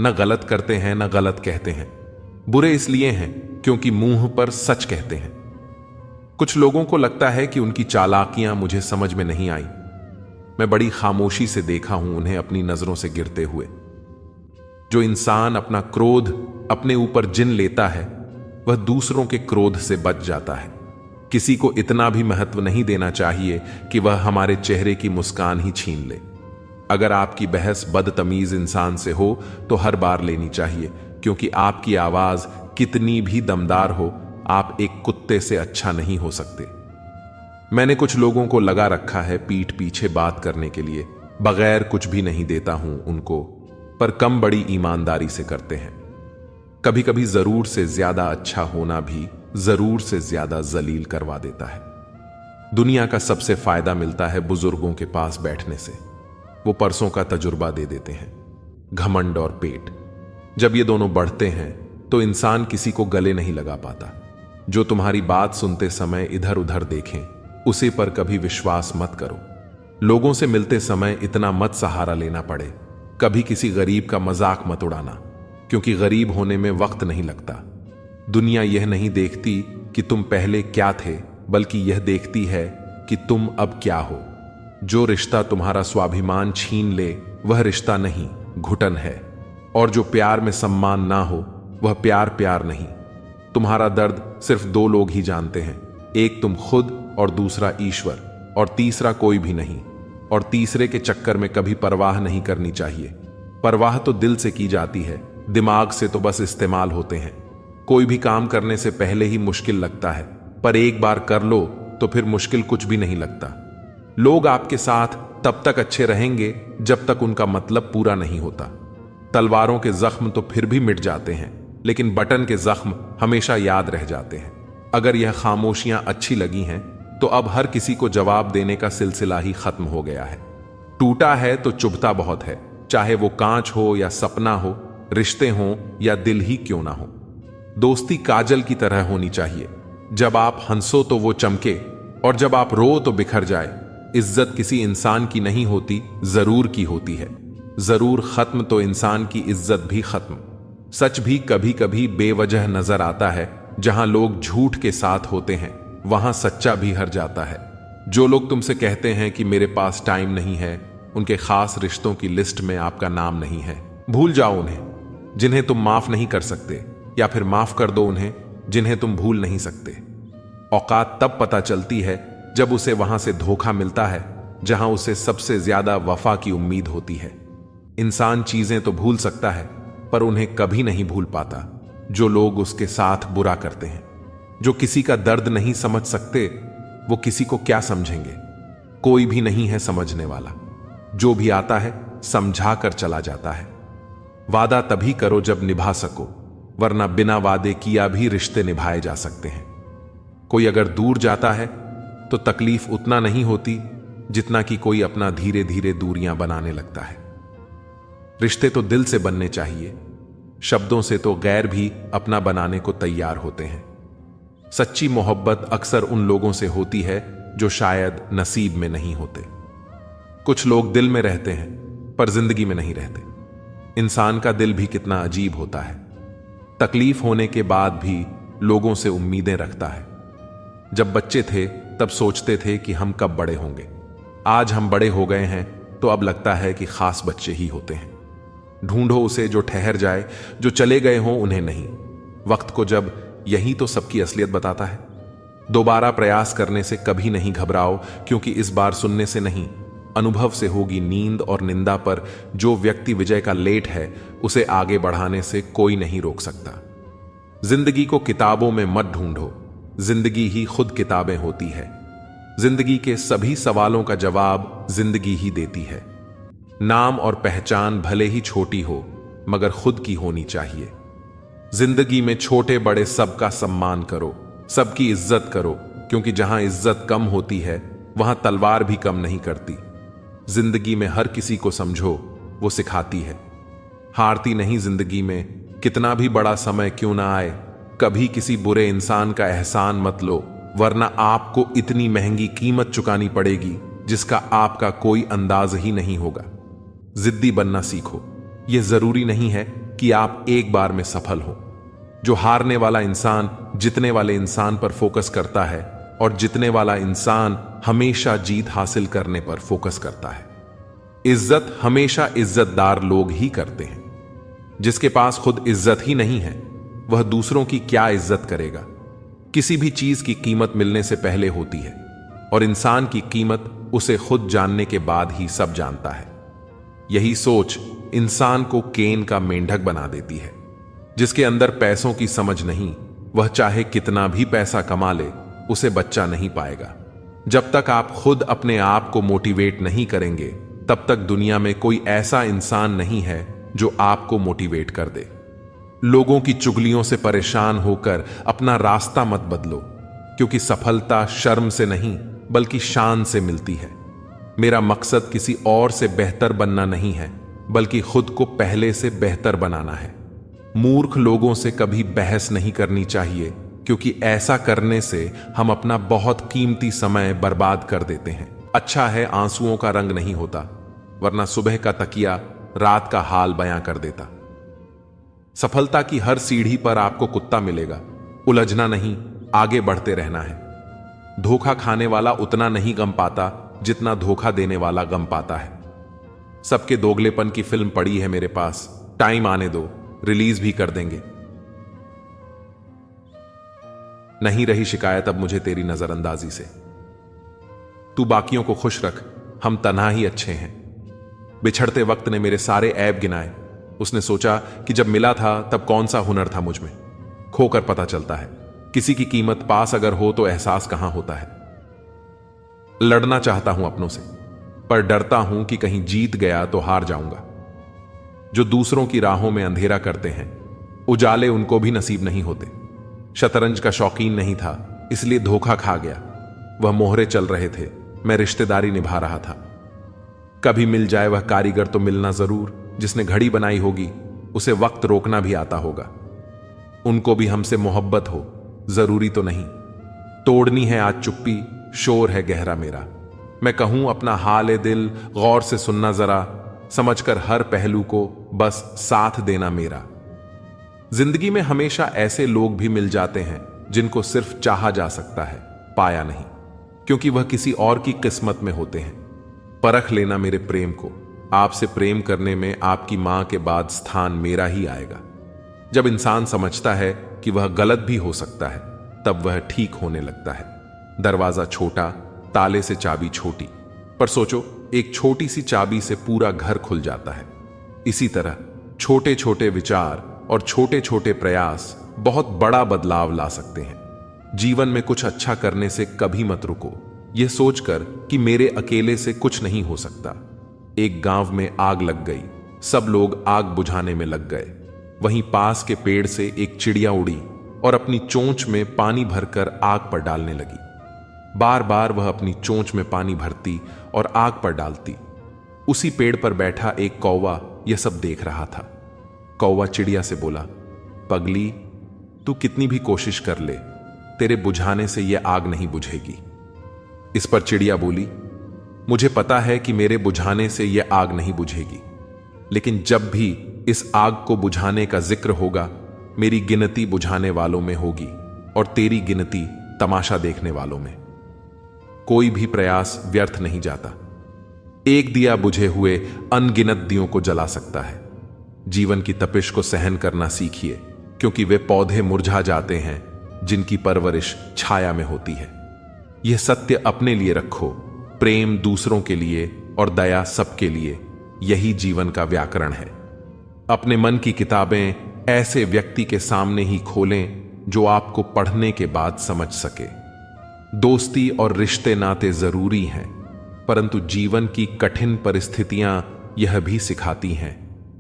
न गलत करते हैं न गलत कहते हैं। बुरे इसलिए हैं क्योंकि मुंह पर सच कहते हैं। कुछ लोगों को लगता है कि उनकी चालाकियां मुझे समझ में नहीं आई। मैं बड़ी खामोशी से देखा हूं उन्हें अपनी नजरों से गिरते हुए। जो इंसान अपना क्रोध अपने ऊपर जिन लेता है, वह दूसरों के क्रोध से बच जाता है। किसी को इतना भी महत्व नहीं देना चाहिए कि वह हमारे चेहरे की मुस्कान ही छीन ले। अगर आपकी बहस बदतमीज इंसान से हो तो हर बार लेनी चाहिए, क्योंकि आपकी आवाज कितनी भी दमदार हो, आप एक कुत्ते से अच्छा नहीं हो सकते। मैंने कुछ लोगों को लगा रखा है पीठ पीछे बात करने के लिए। बगैर कुछ भी नहीं देता हूं उनको, पर कम बड़ी ईमानदारी से करते हैं। कभी कभी जरूर से ज्यादा अच्छा होना भी जरूर से ज्यादा जलील करवा देता है। दुनिया का सबसे फायदा मिलता है बुजुर्गों के पास बैठने से। वो परसों का तजुर्बा दे देते हैं। घमंड और पेट, जब ये दोनों बढ़ते हैं तो इंसान किसी को गले नहीं लगा पाता। जो तुम्हारी बात सुनते समय इधर उधर देखें, उसे पर कभी विश्वास मत करो। लोगों से मिलते समय इतना मत सहारा लेना पड़े कभी किसी गरीब का मजाक मत उड़ाना, क्योंकि गरीब होने में वक्त नहीं लगता। दुनिया यह नहीं देखती कि तुम पहले क्या थे, बल्कि यह देखती है कि तुम अब क्या हो। जो रिश्ता तुम्हारा स्वाभिमान छीन ले वह रिश्ता नहीं, घुटन है। और जो प्यार में सम्मान ना हो वह प्यार प्यार नहीं। तुम्हारा दर्द सिर्फ दो लोग ही जानते हैं, एक तुम खुद और दूसरा ईश्वर, और तीसरा कोई भी नहीं। और तीसरे के चक्कर में कभी परवाह नहीं करनी चाहिए। परवाह तो दिल से की जाती है, दिमाग से तो बस इस्तेमाल होते हैं। कोई भी काम करने से पहले ही मुश्किल लगता है, पर एक बार कर लो तो फिर मुश्किल कुछ भी नहीं लगता। लोग आपके साथ तब तक अच्छे रहेंगे जब तक उनका मतलब पूरा नहीं होता। तलवारों के जख्म तो फिर भी मिट जाते हैं, लेकिन बटन के जख्म हमेशा याद रह जाते हैं। अगर यह खामोशियां अच्छी लगी हैं तो अब हर किसी को जवाब देने का सिलसिला ही खत्म हो गया है। टूटा है तो चुभता बहुत है, चाहे वो कांच हो या सपना हो, रिश्ते हों या दिल ही क्यों ना हो। दोस्ती काजल की तरह होनी चाहिए, जब आप हंसो तो वो चमके और जब आप रो तो बिखर जाए। इज्जत किसी इंसान की नहीं होती, जरूर की होती है। जरूर खत्म तो इंसान की इज्जत भी खत्म। सच भी कभी कभी बेवजह नजर आता है। जहां लोग झूठ के साथ होते हैं वहां सच्चा भी हर जाता है। जो लोग तुमसे कहते हैं कि मेरे पास टाइम नहीं है, उनके खास रिश्तों की लिस्ट में आपका नाम नहीं है। भूल जाओ उन्हें जिन्हें तुम माफ नहीं कर सकते, या फिर माफ कर दो उन्हें जिन्हें तुम भूल नहीं सकते। औकात तब पता चलती है जब उसे वहां से धोखा मिलता है जहां उसे सबसे ज्यादा वफा की उम्मीद होती है। इंसान चीजें तो भूल सकता है, पर उन्हें कभी नहीं भूल पाता जो लोग उसके साथ बुरा करते हैं। जो किसी का दर्द नहीं समझ सकते वो किसी को क्या समझेंगे। कोई भी नहीं है समझने वाला। जो भी आता है समझा कर चला जाता है। वादा तभी करो जब निभा सको, वरना बिना वादे किया भी रिश्ते निभाए जा सकते हैं। कोई अगर दूर जाता है तो तकलीफ उतना नहीं होती जितना कि कोई अपना धीरे धीरे दूरियां बनाने लगता है। रिश्ते तो दिल से बनने चाहिए, शब्दों से तो गैर भी अपना बनाने को तैयार होते हैं। सच्ची मोहब्बत अक्सर उन लोगों से होती है जो शायद नसीब में नहीं होते। कुछ लोग दिल में रहते हैं पर जिंदगी में नहीं रहते। इंसान का दिल भी कितना अजीब होता है। तकलीफ होने के बाद भी लोगों से उम्मीदें रखता है। जब बच्चे थे तब सोचते थे कि हम कब बड़े होंगे। आज हम बड़े हो गए हैं तो अब लगता है कि खास बच्चे ही होते हैं। ढूंढो उसे जो ठहर जाए, जो चले गए हों उन्हें नहीं। वक्त को जब यही तो सबकी असलियत बताता है। दोबारा प्रयास करने से कभी नहीं घबराओ, क्योंकि इस बार सुनने से नहीं, अनुभव से होगी नींद और निंदा। पर जो व्यक्ति विजय का लेट है उसे आगे बढ़ाने से कोई नहीं रोक सकता। जिंदगी को किताबों में मत ढूंढो, जिंदगी ही खुद किताबें होती है। जिंदगी के सभी सवालों का जवाब जिंदगी ही देती है। नाम और पहचान भले ही छोटी हो, मगर खुद की होनी चाहिए। जिंदगी में छोटे बड़े सबका सम्मान करो, सबकी इज्जत करो, क्योंकि जहां इज्जत कम होती है वहां तलवार भी कम नहीं करती। जिंदगी में हर किसी को समझो, वो सिखाती है। हारती नहीं जिंदगी में, कितना भी बड़ा समय क्यों ना आए। कभी किसी बुरे इंसान का एहसान मत लो, वरना आपको इतनी महंगी कीमत चुकानी पड़ेगी जिसका आपका कोई अंदाज ही नहीं होगा। जिद्दी बनना सीखो। यह जरूरी नहीं है कि आप एक बार में सफल हो। जो हारने वाला इंसान जितने वाले इंसान पर फोकस करता है, और जितने वाला इंसान हमेशा जीत हासिल करने पर फोकस करता है। इज्जत हमेशा इज्जतदार लोग ही करते हैं। जिसके पास खुद इज्जत ही नहीं है वह दूसरों की क्या इज्जत करेगा। किसी भी चीज की कीमत मिलने से पहले होती है, और इंसान की कीमत उसे खुद जानने के बाद ही सब जानता है। यही सोच इंसान को केन का मेंढक बना देती है। जिसके अंदर पैसों की समझ नहीं, वह चाहे कितना भी पैसा कमा ले उसे बच्चा नहीं पाएगा। जब तक आप खुद अपने आप को मोटिवेट नहीं करेंगे, तब तक दुनिया में कोई ऐसा इंसान नहीं है जो आपको मोटिवेट कर दे। लोगों की चुगलियों से परेशान होकर अपना रास्ता मत बदलो, क्योंकि सफलता शर्म से नहीं बल्कि शान से मिलती है। मेरा मकसद किसी और से बेहतर बनना नहीं है, बल्कि खुद को पहले से बेहतर बनाना है। मूर्ख लोगों से कभी बहस नहीं करनी चाहिए, क्योंकि ऐसा करने से हम अपना बहुत कीमती समय बर्बाद कर देते हैं। अच्छा है आंसुओं का रंग नहीं होता, वरना सुबह का तकिया रात का हाल बयां कर देता। सफलता की हर सीढ़ी पर आपको कुत्ता मिलेगा, उलझना नहीं, आगे बढ़ते रहना है। धोखा खाने वाला उतना नहीं गम पाता जितना धोखा देने वाला गम पाता है। सबके दोगलेपन की फिल्म पड़ी है मेरे पास, टाइम आने दो, रिलीज भी कर देंगे। नहीं रही शिकायत अब मुझे तेरी नजरअंदाजी से। तू बाकियों को खुश रख, हम तन्हा ही अच्छे हैं। बिछड़ते वक्त ने मेरे सारे ऐब गिनाए। उसने सोचा कि जब मिला था तब कौन सा हुनर था मुझ में। खोकर पता चलता है किसी की कीमत पास अगर हो तो एहसास कहां होता है। लड़ना चाहता हूं अपनों से, पर डरता हूं कि कहीं जीत गया तो हार जाऊंगा। जो दूसरों की राहों में अंधेरा करते हैं, उजाले उनको भी नसीब नहीं होते। शतरंज का शौकीन नहीं था, इसलिए धोखा खा गया। वह मोहरे चल रहे थे, मैं रिश्तेदारी निभा रहा था। कभी मिल जाए वह कारीगर तो मिलना जरूर, जिसने घड़ी बनाई होगी उसे वक्त रोकना भी आता होगा। उनको भी हमसे मोहब्बत हो, जरूरी तो नहीं। तोड़नी है आज चुप्पी, शोर है गहरा मेरा। मैं कहूं अपना हाल ए दिल, गौर से सुनना जरा, समझकर हर पहलू को बस साथ देना मेरा। जिंदगी में हमेशा ऐसे लोग भी मिल जाते हैं जिनको सिर्फ चाहा जा सकता है, पाया नहीं, क्योंकि वह किसी और की किस्मत में होते हैं। परख लेना मेरे प्रेम को, आपसे प्रेम करने में आपकी मां के बाद स्थान मेरा ही आएगा। जब इंसान समझता है कि वह गलत भी हो सकता है, तब वह ठीक होने लगता है। दरवाजा छोटा, ताले से चाबी छोटी, पर सोचो एक छोटी सी चाबी से पूरा घर खुल जाता है। इसी तरह छोटे छोटे विचार और छोटे छोटे प्रयास बहुत बड़ा बदलाव ला सकते हैं। जीवन में कुछ अच्छा करने से कभी मत रुको, यह सोचकर कि मेरे अकेले से कुछ नहीं हो सकता। एक गांव में आग लग गई, सब लोग आग बुझाने में लग गए। वहीं पास के पेड़ से एक चिड़िया उड़ी और अपनी चोंच में पानी भरकर आग पर डालने लगी। बार बार वह अपनी चोंच में पानी भरती और आग पर डालती। उसी पेड़ पर बैठा एक कौवा यह सब देख रहा था। कौवा चिड़िया से बोला, पगली, तू कितनी भी कोशिश कर ले, तेरे बुझाने से यह आग नहीं बुझेगी। इस पर चिड़िया बोली, मुझे पता है कि मेरे बुझाने से यह आग नहीं बुझेगी, लेकिन जब भी इस आग को बुझाने का जिक्र होगा, मेरी गिनती बुझाने वालों में होगी और तेरी गिनती तमाशा देखने वालों में। कोई भी प्रयास व्यर्थ नहीं जाता। एक दिया बुझे हुए अनगिनत दियों को जला सकता है। जीवन की तपिश को सहन करना सीखिए, क्योंकि वे पौधे मुरझा जाते हैं जिनकी परवरिश छाया में होती है। यह सत्य अपने लिए रखो, प्रेम दूसरों के लिए और दया सबके लिए, यही जीवन का व्याकरण है। अपने मन की किताबें ऐसे व्यक्ति के सामने ही खोलें जो आपको पढ़ने के बाद समझ सके। दोस्ती और रिश्ते नाते जरूरी हैं, परंतु जीवन की कठिन परिस्थितियां यह भी सिखाती हैं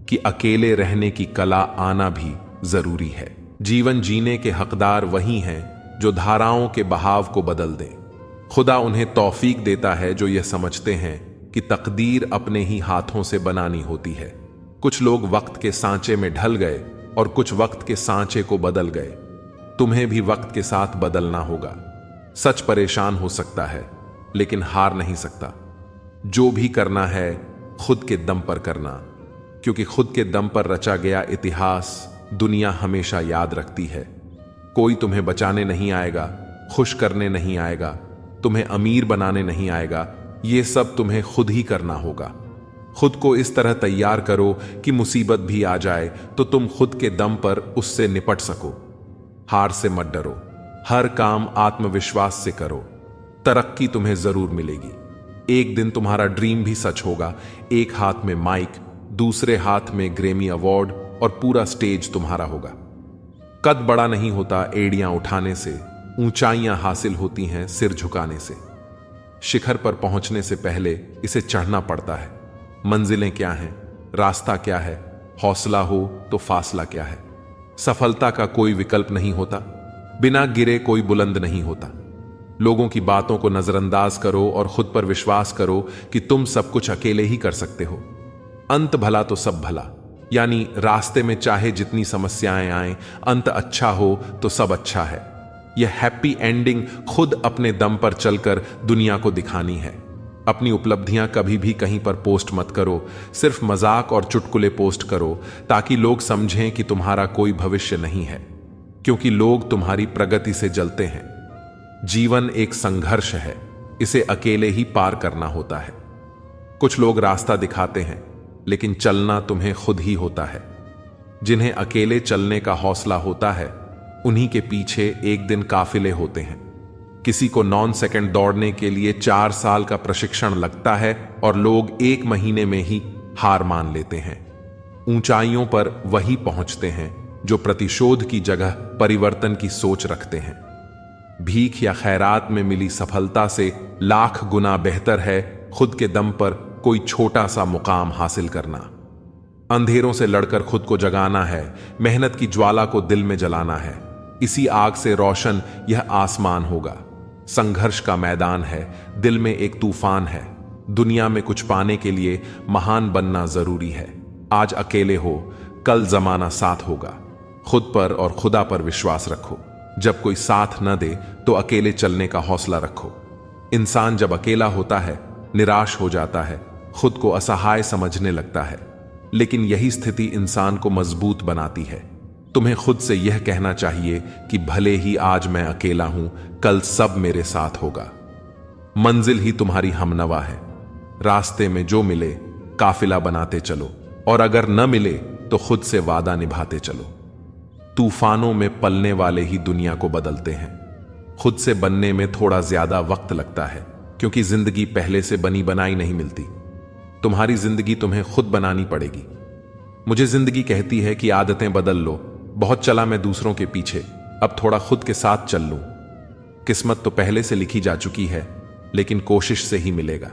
कि अकेले रहने की कला आना भी जरूरी है। जीवन जीने के हकदार वही हैं जो धाराओं के बहाव को बदल दें। खुदा उन्हें तौफीक देता है जो यह समझते हैं कि तकदीर अपने ही हाथों से बनानी होती है। कुछ लोग वक्त के सांचे में ढल गए और कुछ वक्त के सांचे को बदल गए। तुम्हें भी वक्त के साथ बदलना होगा। सच परेशान हो सकता है, लेकिन हार नहीं सकता। जो भी करना है खुद के दम पर करना, क्योंकि खुद के दम पर रचा गया इतिहास दुनिया हमेशा याद रखती है। कोई तुम्हें बचाने नहीं आएगा, खुश करने नहीं आएगा, तुम्हें अमीर बनाने नहीं आएगा। यह सब तुम्हें खुद ही करना होगा। खुद को इस तरह तैयार करो कि मुसीबत भी आ जाए तो तुम खुद के दम पर उससे निपट सको। हार से मत डरो, हर काम आत्मविश्वास से करो। तरक्की तुम्हें जरूर मिलेगी। एक दिन तुम्हारा ड्रीम भी सच होगा। एक हाथ में माइक, दूसरे हाथ में ग्रेमी अवार्ड और पूरा स्टेज तुम्हारा होगा। कद बड़ा नहीं होता एड़ियां उठाने से, ऊंचाइयां हासिल होती हैं सिर झुकाने से। शिखर पर पहुंचने से पहले इसे चढ़ना पड़ता है। मंजिलें क्या हैं, रास्ता क्या है, हौसला हो तो फासला क्या है। सफलता का कोई विकल्प नहीं होता, बिना गिरे कोई बुलंद नहीं होता। लोगों की बातों को नजरअंदाज करो और खुद पर विश्वास करो कि तुम सब कुछ अकेले ही कर सकते हो। अंत भला तो सब भला, यानी रास्ते में चाहे जितनी समस्याएं आए, अंत अच्छा हो तो सब अच्छा है। यह हैप्पी एंडिंग खुद अपने दम पर चलकर दुनिया को दिखानी है। अपनी उपलब्धियां कभी भी कहीं पर पोस्ट मत करो, सिर्फ मजाक और चुटकुले पोस्ट करो ताकि लोग समझें कि तुम्हारा कोई भविष्य नहीं है, क्योंकि लोग तुम्हारी प्रगति से जलते हैं। जीवन एक संघर्ष है, इसे अकेले ही पार करना होता है। कुछ लोग रास्ता दिखाते हैं, लेकिन चलना तुम्हें खुद ही होता है। जिन्हें अकेले चलने का हौसला होता है, उन्हीं के पीछे एक दिन काफिले होते हैं। किसी को 9 सेकंड दौड़ने के लिए 4 साल का प्रशिक्षण लगता है और लोग 1 महीने में ही हार मान लेते हैं। ऊंचाइयों पर वही पहुंचते हैं जो प्रतिशोध की जगह परिवर्तन की सोच रखते हैं। भीख या खैरात में मिली सफलता से लाख गुना बेहतर है खुद के दम पर कोई छोटा सा मुकाम हासिल करना। अंधेरों से लड़कर खुद को जगाना है, मेहनत की ज्वाला को दिल में जलाना है। इसी आग से रोशन यह आसमान होगा। संघर्ष का मैदान है, दिल में एक तूफान है। दुनिया में कुछ पाने के लिए महान बनना जरूरी है। आज अकेले हो, कल जमाना साथ होगा। खुद पर और खुदा पर विश्वास रखो। जब कोई साथ न दे तो अकेले चलने का हौसला रखो। इंसान जब अकेला होता है, निराश हो जाता है, खुद को असहाय समझने लगता है, लेकिन यही स्थिति इंसान को मजबूत बनाती है। तुम्हें खुद से यह कहना चाहिए कि भले ही आज मैं अकेला हूं, कल सब मेरे साथ होगा। मंजिल ही तुम्हारी हमनवा है। रास्ते में जो मिले काफिला बनाते चलो, और अगर न मिले तो खुद से वादा निभाते चलो। तूफानों में पलने वाले ही दुनिया को बदलते हैं। खुद से बनने में थोड़ा ज्यादा वक्त लगता है, क्योंकि जिंदगी पहले से बनी बनाई नहीं मिलती। तुम्हारी जिंदगी तुम्हें खुद बनानी पड़ेगी। मुझे जिंदगी कहती है कि आदतें बदल लो। बहुत चला मैं दूसरों के पीछे, अब थोड़ा खुद के साथ चल लूं। किस्मत तो पहले से लिखी जा चुकी है, लेकिन कोशिश से ही मिलेगा।